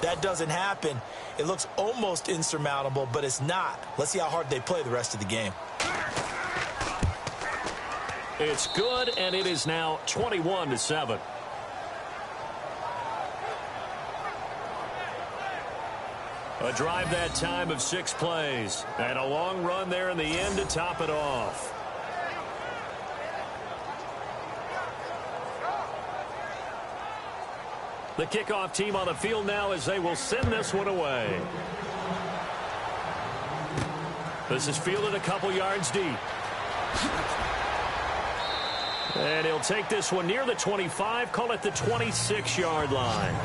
That doesn't happen. It looks almost insurmountable, but it's not. Let's see how hard they play the rest of the game. It's good, and it is now 21-7. A drive that time of 6 plays, and a long run there in the end to top it off. The kickoff team on the field now as they will send this one away. This is fielded a couple yards deep. And he'll take this one near the 25, call it the 26-yard line.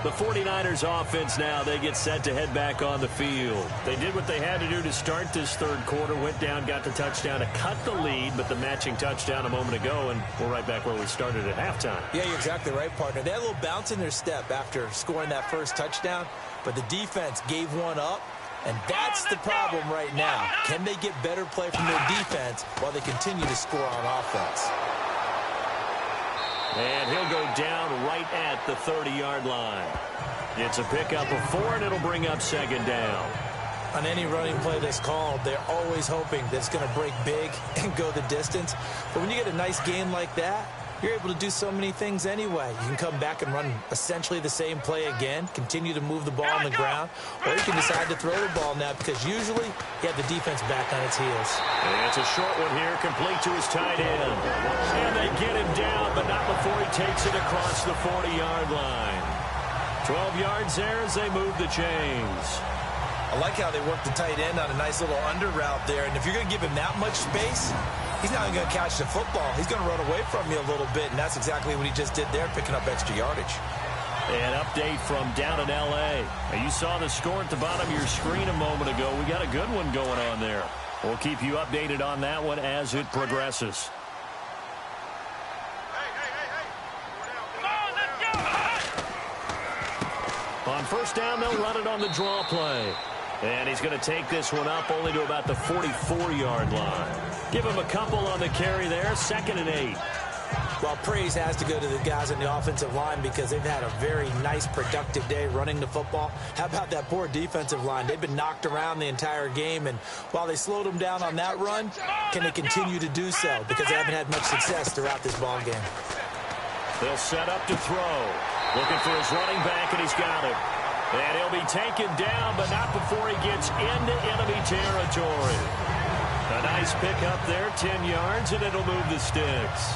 The 49ers offense now, they get set to head back on the field. They did what they had to do to start this third quarter, went down, got the touchdown to cut the lead, but the matching touchdown a moment ago, and we're right back where we started at halftime. Yeah, you're exactly right, partner. They had a little bounce in their step after scoring that first touchdown, but the defense gave one up, and that's the problem right now. Can they get better play from their defense while they continue to score on offense? And he'll go down right at the 30-yard line. It's a pickup of 4, and it'll bring up second down. On any running play that's called, they're always hoping that it's going to break big and go the distance. But when you get a nice gain like that, you're able to do so many things anyway. You can come back and run essentially the same play again, continue to move the ball on the ground, or you can decide to throw the ball now because usually you have the defense back on its heels. And it's a short one here, complete to his tight end. And they get him down, but not before he takes it across the 40-yard line. 12 yards there as they move the chains. I like how they work the tight end on a nice little under route there. And if you're going to give him that much space, he's not even going to catch the football. He's going to run away from you a little bit, and that's exactly what he just did there, picking up extra yardage. An update from down in L.A. Now, you saw the score at the bottom of your screen a moment ago. We got a good one going on there. We'll keep you updated on that one as it progresses. first down, they'll run it on the draw play. And he's going to take this one up only to about the 44-yard line. Give him a couple on the carry there, 2nd and 8. Well, praise has to go to the guys on the offensive line because they've had a very nice, productive day running the football. How about that poor defensive line? They've been knocked around the entire game, and while they slowed them down on that run, can they continue to do so? Because they haven't had much success throughout this ball game. They'll set up to throw. Looking for his running back, and he's got him. And he'll be taken down, but not before he gets into enemy territory. A nice pickup there, 10 yards, and it'll move the sticks.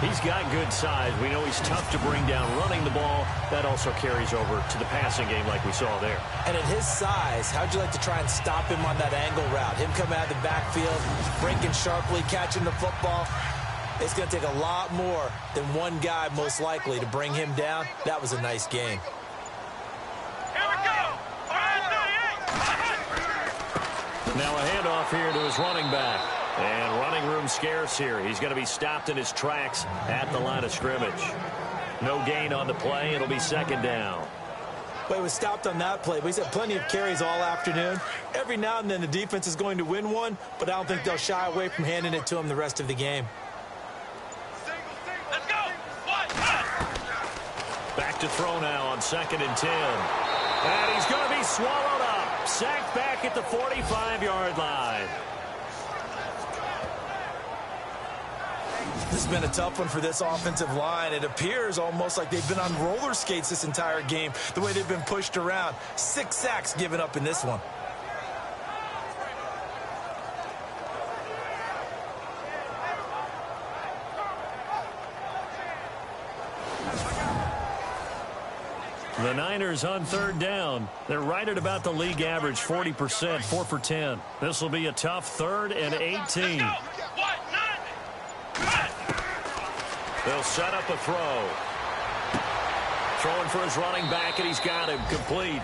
He's got good size. We know he's tough to bring down running the ball. That also carries over to the passing game like we saw there. And at his size, how'd you like to try and stop him on that angle route? Him coming out of the backfield, breaking sharply, catching the football. It's going to take a lot more than one guy, most likely, to bring him down. That was a nice game. Here we go. Now a handoff here to his running back. And running room scarce here. He's going to be stopped in his tracks at the line of scrimmage. No gain on the play. It'll be 2nd down. Well, he was stopped on that play, but he's had plenty of carries all afternoon. Every now and then the defense is going to win one, but I don't think they'll shy away from handing it to him the rest of the game. Let's go. Back to throw now on 2nd and 10. And he's going to be swallowed up. Sacked back at the 45-yard line. This has been a tough one for this offensive line. It appears almost like they've been on roller skates this entire game, the way they've been pushed around. 6 sacks given up in this one. The Niners on 3rd down. They're right at about the league average, 40%, 4 for 10. This will be a tough 3rd and 18. They'll set up a throw. Throwing for his running back, and he's got him complete.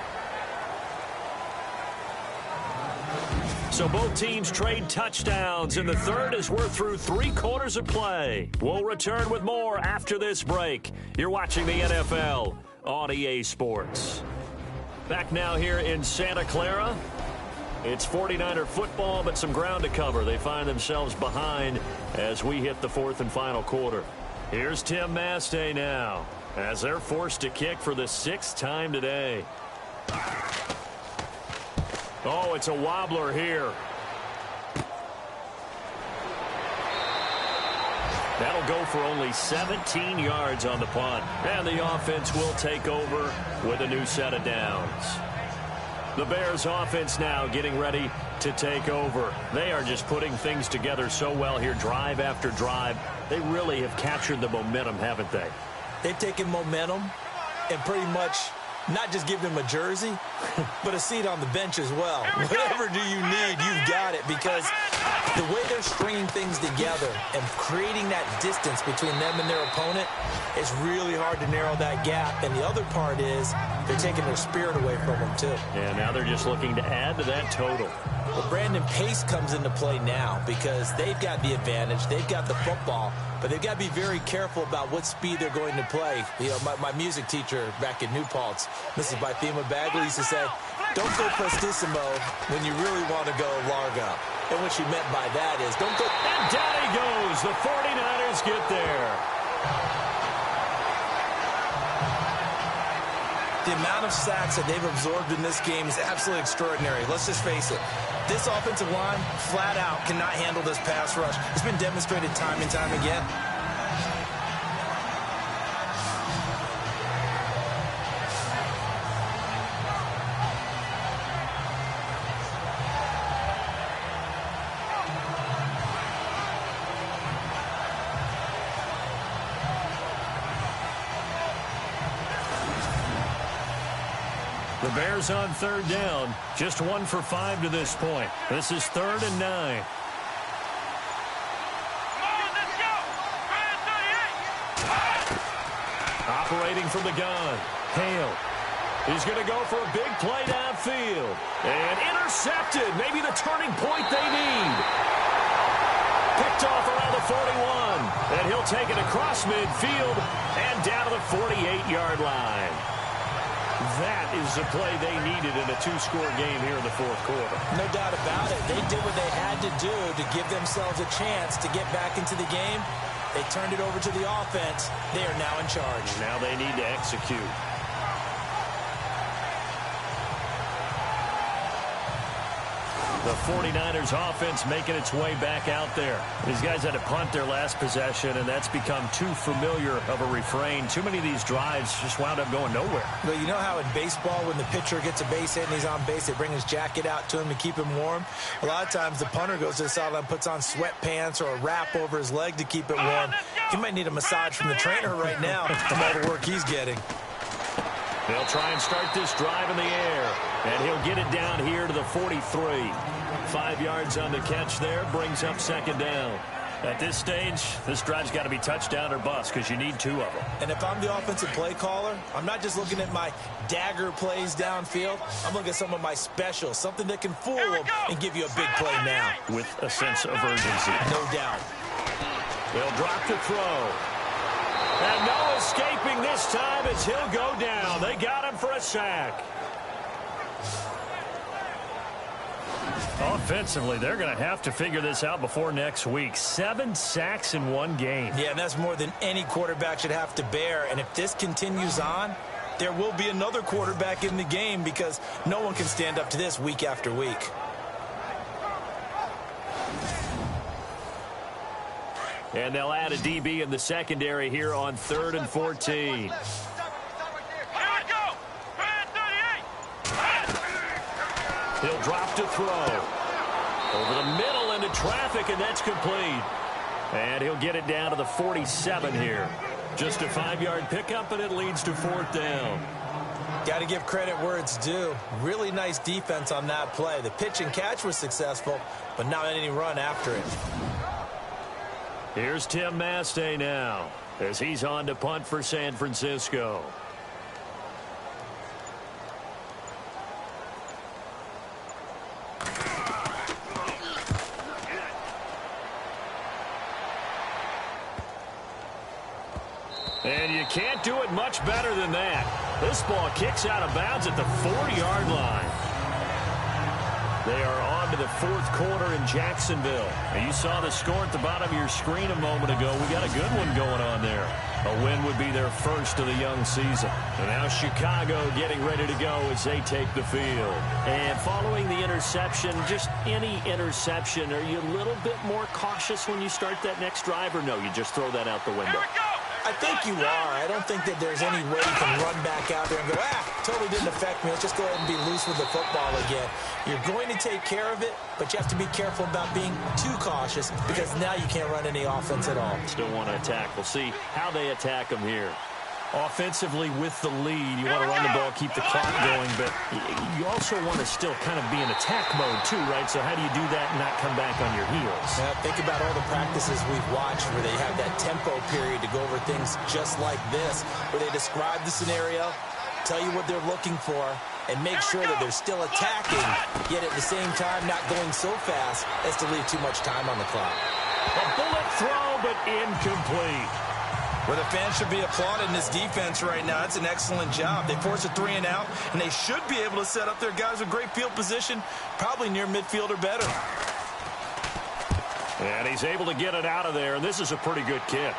So both teams trade touchdowns, and the third as we're through 3 quarters of play. We'll return with more after this break. You're watching the NFL on EA Sports. Back now here in Santa Clara. It's 49er football, but some ground to cover. They find themselves behind as we hit the 4th and final quarter. Here's Tim Mastay now as they're forced to kick for the 6th time today. Oh, it's a wobbler here. That'll go for only 17 yards on the punt. And the offense will take over with a new set of downs. The Bears offense now getting ready to take over. They are just putting things together so well here, drive after drive. They really have captured the momentum, haven't they? They've taken momentum and pretty much not just give him a jersey, but a seat on the bench as well. Whatever do you need, you've got it, because the way they're stringing things together and creating that distance between them and their opponent, it's really hard to narrow that gap. And the other part is they're taking their spirit away from them, too. And now they're just looking to add to that total. Well, Brandon, pace comes into play now because they've got the advantage. They've got the football, but they've got to be very careful about what speed they're going to play. You know, my music teacher back in New Paltz, Mrs. Bythema Bagley, used to say, don't go prestissimo when you really want to go largo. And what she meant by that is don't go. And down he goes. The 49ers get there. The amount of sacks that they've absorbed in this game is absolutely extraordinary. Let's just face it. This offensive line, flat out, cannot handle this pass rush. It's been demonstrated time and time again. The Bears on 3rd down. Just 1 for 5 to this point. This is 3rd and 9. Operating from the gun. Hale. He's going to go for a big play downfield. And intercepted. Maybe the turning point they need. Picked off around the 41. And he'll take it across midfield and down to the 48-yard line. That is the play they needed in a two-score game here in the fourth quarter. No doubt about it. They did what they had to do to give themselves a chance to get back into the game. They turned it over to the offense. They are now in charge. Now they need to execute. The 49ers offense making its way back out there. These guys had to punt their last possession, and that's become too familiar of a refrain. Too many of these drives just wound up going nowhere. Well, you know how in baseball when the pitcher gets a base hit and he's on base, they bring his jacket out to him to keep him warm? A lot of times the punter goes to the sideline, puts on sweatpants or a wrap over his leg to keep it warm. He might need a massage from the trainer right now from all the work he's getting. They'll try and start this drive in the air, and he'll get it down here to the 43. 5 yards on the catch there, brings up second down. At this stage, this drive's got to be touchdown or bust because you need 2 of them. And if I'm the offensive play caller, I'm not just looking at my dagger plays downfield. I'm looking at some of my specials, something that can fool them and give you a big play now. With a sense of urgency. No doubt. They'll drop the throw. And no escaping this time as he'll go down. They got him for a sack. Offensively, they're going to have to figure this out before next week. 7 sacks in one game. Yeah, and that's more than any quarterback should have to bear. And if this continues on, there will be another quarterback in the game because no one can stand up to this week after week. And they'll add a DB in the secondary here on 3rd and 14. He'll drop to throw. Over the middle into traffic, and that's complete. And he'll get it down to the 47 here. Just a 5-yard pickup, and it leads to 4th down. Got to give credit where it's due. Really nice defense on that play. The pitch and catch was successful, but not any run after it. Here's Tim Mastay now as he's on to punt for San Francisco. And you can't do it much better than that. This ball kicks out of bounds at the 40-yard line. They are on to the 4th quarter in Jacksonville. And you saw the score at the bottom of your screen a moment ago. We got a good one going on there. A win would be their first of the young season. And now Chicago getting ready to go as they take the field. And following the interception, just any interception, are you a little bit more cautious when you start that next drive, or no, you just throw that out the window? I think you are. I don't think that there's any way you can run back out there and go, totally didn't affect me. Let's just go ahead and be loose with the football again. You're going to take care of it, but you have to be careful about being too cautious because now you can't run any offense at all. Still want to attack. We'll see how they attack them here. Offensively with the lead, you want to run the ball, keep the clock going, but you also want to still kind of be in attack mode too, right? So how do you do that and not come back on your heels? Yeah, think about all the practices we've watched where they have that tempo period to go over things just like this, where they describe the scenario, tell you what they're looking for, and make sure that they're still attacking, yet at the same time not going so fast as to leave too much time on the clock. A bullet throw, but incomplete. Well, the fans should be applauding this defense right now. It's an excellent job. They force a 3 and out, and they should be able to set up their guys with great field position, probably near midfield or better. And he's able to get it out of there, and this is a pretty good kick.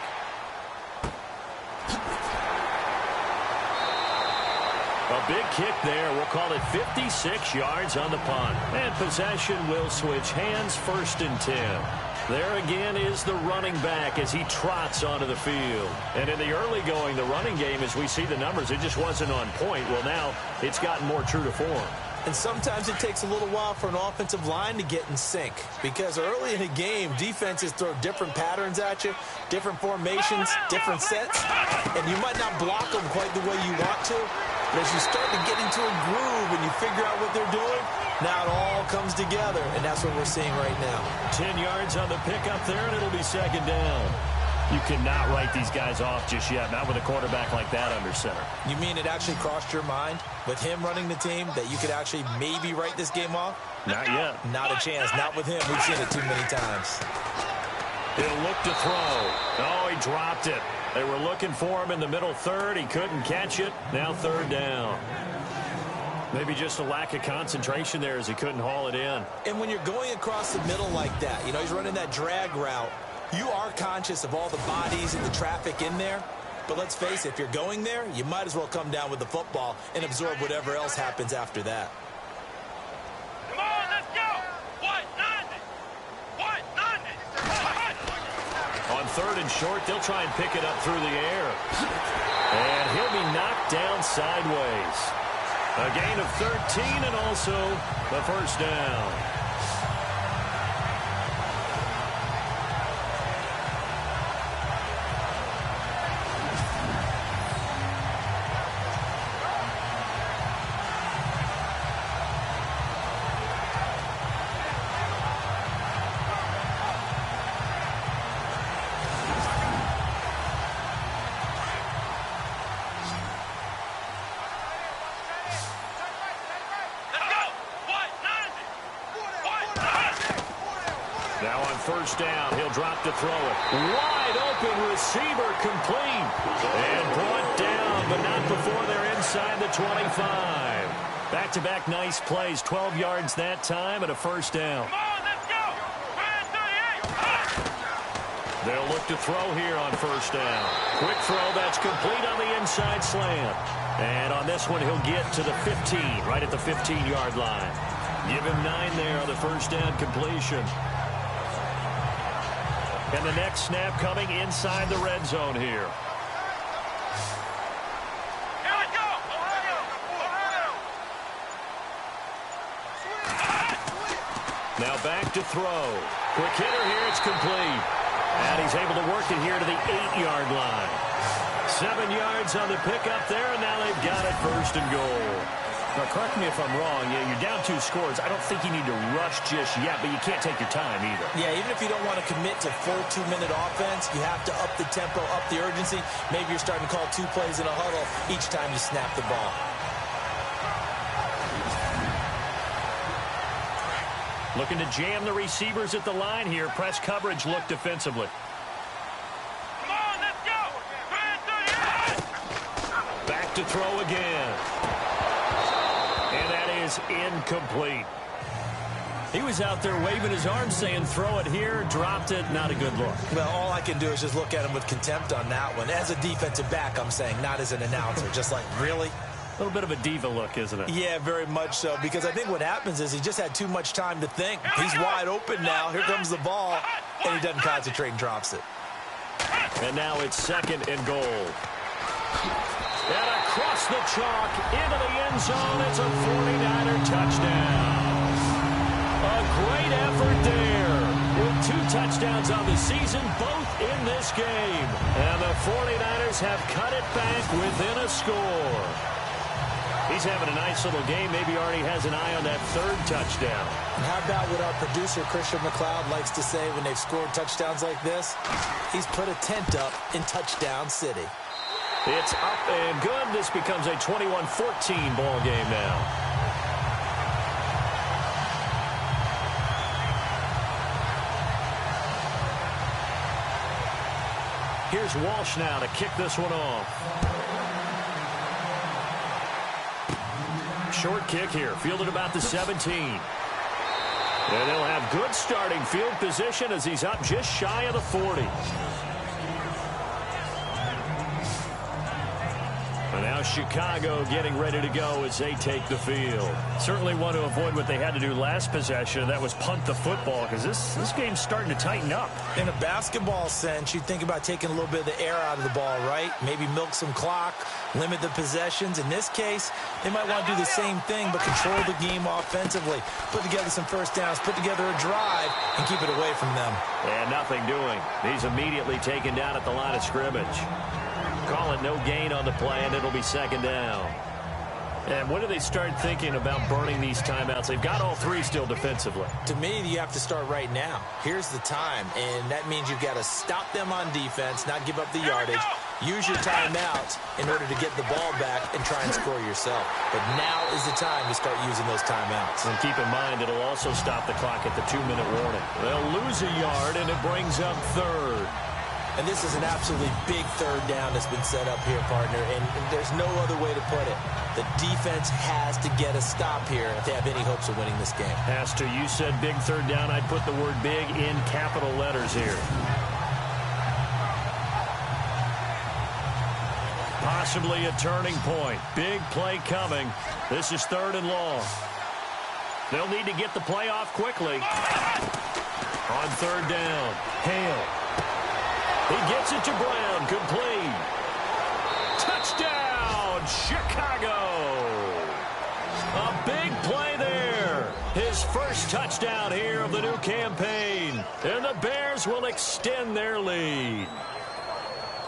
A big kick there. We'll call it 56 yards on the punt. And possession will switch hands, 1st and 10. There again is the running back as he trots onto the field. And in the early going, the running game, as we see the numbers, it just wasn't on point. Well, now it's gotten more true to form. And sometimes it takes a little while for an offensive line to get in sync because early in a game, defenses throw different patterns at you, different formations, different sets, and you might not block them quite the way you want to. But as you start to get into a groove and you figure out what they're doing, now it all comes together, and that's what we're seeing right now. 10 yards on the pickup there, and it'll be 2nd down. You cannot write these guys off just yet, not with a quarterback like that under center. You mean it actually crossed your mind with him running the team that you could actually maybe write this game off? Not yet. Not a chance. Not with him. We've seen it too many times. He'll look to throw. Oh, he dropped it. They were looking for him in the middle third. He couldn't catch it. Now third down. Maybe just a lack of concentration there as he couldn't haul it in. And when you're going across the middle like that, you know, he's running that drag route, you are conscious of all the bodies and the traffic in there. But let's face it, if you're going there, you might as well come down with the football and absorb whatever else happens after that. Come on, let's go! White 90! White 90! On third and short, they'll try and pick it up through the air. And he'll be knocked down sideways. A gain of 13 and also the first down. Now on first down, he'll drop to throw it. Wide open receiver, complete. And brought down, but not before they're inside the 25. Back-to-back nice plays, 12 yards that time and a first down. Come on, let's go! 38! They'll look to throw here on first down. Quick throw, that's complete on the inside slant. And on this one, he'll get to the 15, right at the 15-yard line. Give him 9 there on the first down completion. And the next snap coming inside the red zone here. Here we go! Now back to throw. Quick hitter here, it's complete. And he's able to work it here to the 8-yard line. 7 yards on the pickup there, and now they've got it first and goal. Now, correct me if I'm wrong. Yeah, you're down 2 scores. I don't think you need to rush just yet, but you can't take your time either. Yeah, even if you don't want to commit to full 2-minute offense, you have to up the tempo, up the urgency. Maybe you're starting to call 2 plays in a huddle each time you snap the ball. Looking to jam the receivers at the line here. Press coverage look defensively. Come on, let's go! 38! Back to throw again. And that is incomplete. He was out there waving his arms saying throw it here, dropped it, not a good look. Well, all I can do is just look at him with contempt on that one. As a defensive back, I'm saying, not as an announcer. Just like, really? A little bit of a diva look, isn't it? Yeah, very much so, because I think what happens is he just had too much time to think. He's wide open now. Here comes the ball, and he doesn't concentrate and drops it. And now it's second and goal. And across the chalk into the end zone. It's a 49er touchdown. A great effort there. With 2 touchdowns on the season, both in this game. And the 49ers have cut it back within a score. He's having a nice little game. Maybe already has an eye on that 3rd touchdown. And how about what our producer, Christian McLeod, likes to say when they've scored touchdowns like this? He's put a tent up in Touchdown City. It's up and good. This becomes a 21-14 ball game now. Here's Walsh now to kick this one off. Short kick here, fielded about the 17. And they'll have good starting field position as he's up just shy of the 40. And now Chicago getting ready to go as they take the field. Certainly want to avoid what they had to do last possession. That was punt the football, because this game's starting to tighten up. In a basketball sense, you think about taking a little bit of the air out of the ball, right? Maybe milk some clock, limit the possessions. In this case, they might want to do the same thing, but control the game offensively. Put together some first downs, put together a drive, and keep it away from them. And nothing doing. He's immediately taken down at the line of scrimmage. Call it no gain on the play, and it'll be second down. And when do they start thinking about burning these timeouts? They've got all 3 still defensively. To me, you have to start right now. Here's the time, and that means you've got to stop them on defense, not give up the yardage. Use your timeouts in order to get the ball back and try and score yourself. But now is the time to start using those timeouts. And keep in mind, it'll also stop the clock at the 2-minute warning. They'll lose a yard, and it brings up 3rd. And this is an absolutely big third down that's been set up here, partner, and there's no other way to put it. The defense has to get a stop here if they have any hopes of winning this game. Has to. You said big third down. I'd put the word big in capital letters here. Possibly a turning point. Big play coming. This is 3rd and long. They'll need to get the play off quickly. On 3rd down, Hale. He gets it to Brown, complete. Touchdown, Chicago. A big play there. His first touchdown here of the new campaign. And the Bears will extend their lead.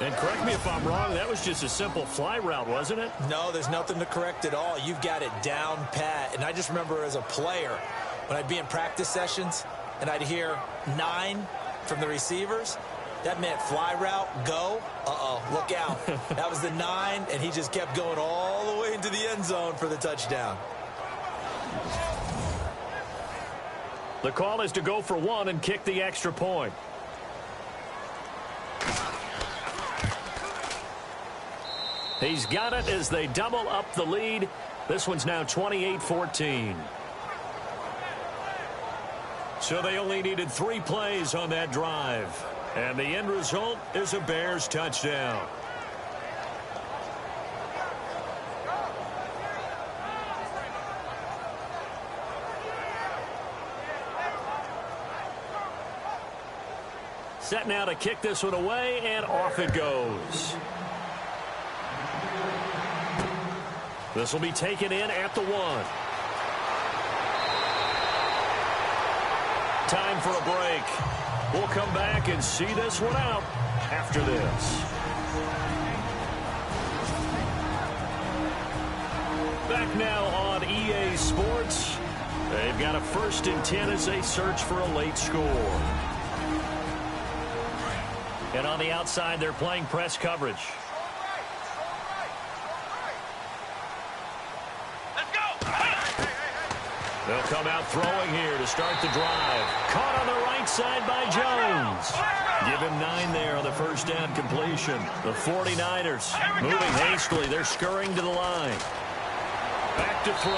And correct me if I'm wrong, that was just a simple fly route, wasn't it? No, there's nothing to correct at all. You've got it down pat. And I just remember as a player, when I'd be in practice sessions and I'd hear 9 from the receivers, that meant fly route, go. Uh-oh, look out. That was the 9, and he just kept going all the way into the end zone for the touchdown. The call is to go for 1 and kick the extra point. He's got it as they double up the lead. This one's now 28-14. So they only needed 3 plays on that drive. And the end result is a Bears touchdown. Set now to kick this one away, and off it goes. This will be taken in at the 1. Time for a break. We'll come back and see this one out after this. Back now on EA Sports. They've got a 1st and 10 as they search for a late score. And on the outside, they're playing press coverage. They'll come out throwing here to start the drive. Caught on the right side by Jones. Give him 9 there on the first down completion. The 49ers moving hastily. They're scurrying to the line. Back to throw.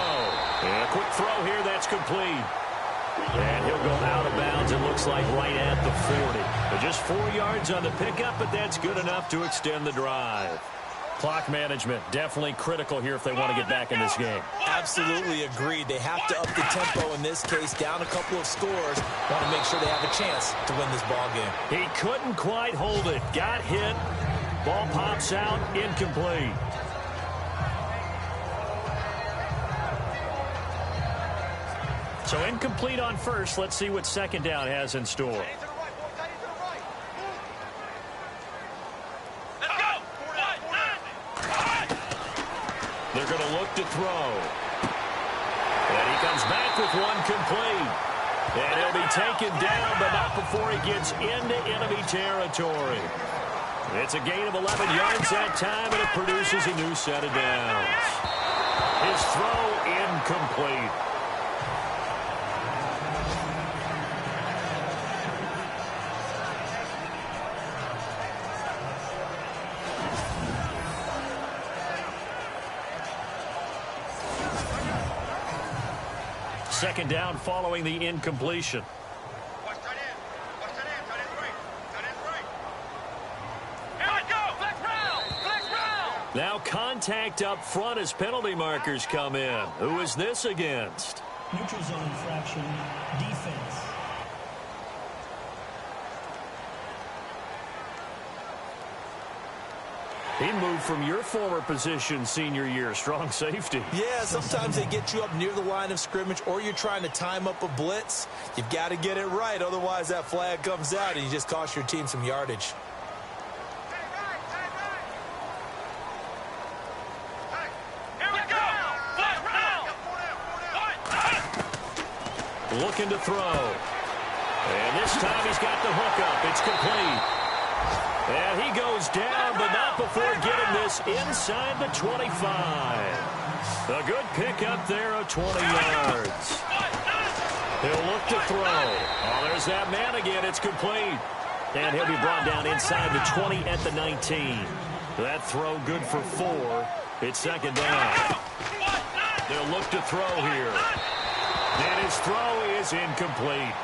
And a quick throw here. That's complete. And he'll go out of bounds, it looks like, right at the 40. But just 4 yards on the pickup, but that's good enough to extend the drive. Clock management definitely critical here if they want to get back in this game. Absolutely agreed. They have to up the tempo in this case, down a couple of scores. Want to make sure they have a chance to win this ball game. He couldn't quite hold it. Got hit. Ball pops out. Incomplete. So incomplete on first. Let's see what 2nd down has in store. They're going to look to throw. And he comes back with 1 complete. And he'll be taken down, but not before he gets into enemy territory. It's a gain of 11 yards that time, and it produces a new set of downs. His throw incomplete. Second down following the incompletion. Now contact up front as penalty markers come in. Who is this against? Neutral zone infraction, defense. He moved from your former position senior year, strong safety. Yeah, sometimes they get you up near the line of scrimmage, or you're trying to time up a blitz. You've got to get it right, otherwise that flag comes out and you just cost your team some yardage. Looking to throw. And this time he's got the hook up. It's complete. And he goes down, but not before getting this inside the 25. A good pickup there of 20 yards. He'll look to throw. Oh, there's that man again. It's complete. And he'll be brought down inside the 20 at the 19. That throw good for 4. It's second down. They'll look to throw here. And his throw is incomplete.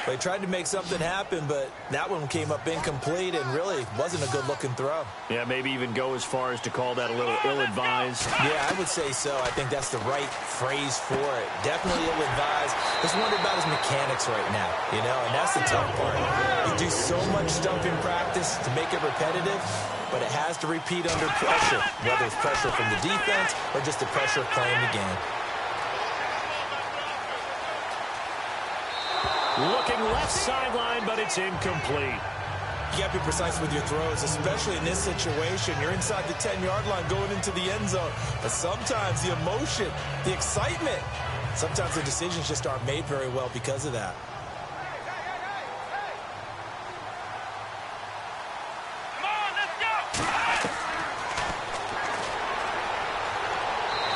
They tried to make something happen, but that one came up incomplete and really wasn't a good-looking throw. Yeah, maybe even go as far as to call that a little ill-advised. Yeah, I would say so. I think that's the right phrase for it. Definitely ill-advised. Just wonder about his mechanics right now, you know, and that's the tough part. You do so much stuff in practice to make it repetitive, but it has to repeat under pressure, whether it's pressure from the defense or just the pressure of playing the game. Looking left sideline, but it's incomplete. You got to be precise with your throws, especially in this situation. You're inside the 10-yard line going into the end zone. But sometimes the emotion, the excitement, sometimes the decisions just aren't made very well because of that.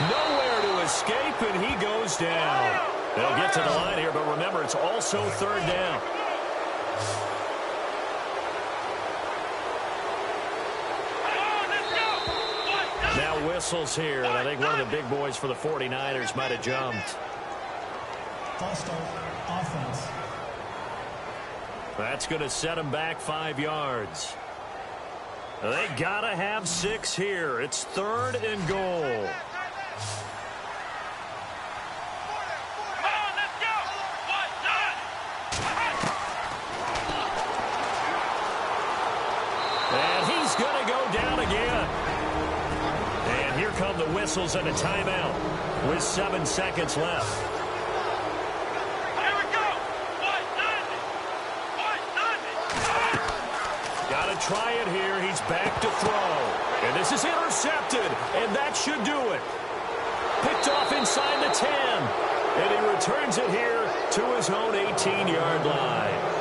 Nowhere to escape, and he goes down. They'll get to the line here, but remember, it's also third down. Now whistles here, and I think one of the big boys for the 49ers might have jumped. False start, offense. That's going to set him back 5 yards. They got to have 6 here. It's 3rd and goal. And he's going to go down again. And here come the whistles and a timeout with 7 seconds left. Here we go. Got to try it here. He's back to throw. And this is intercepted. And that should do it. Picked off inside the 10. And he returns it here to his own 18-yard line.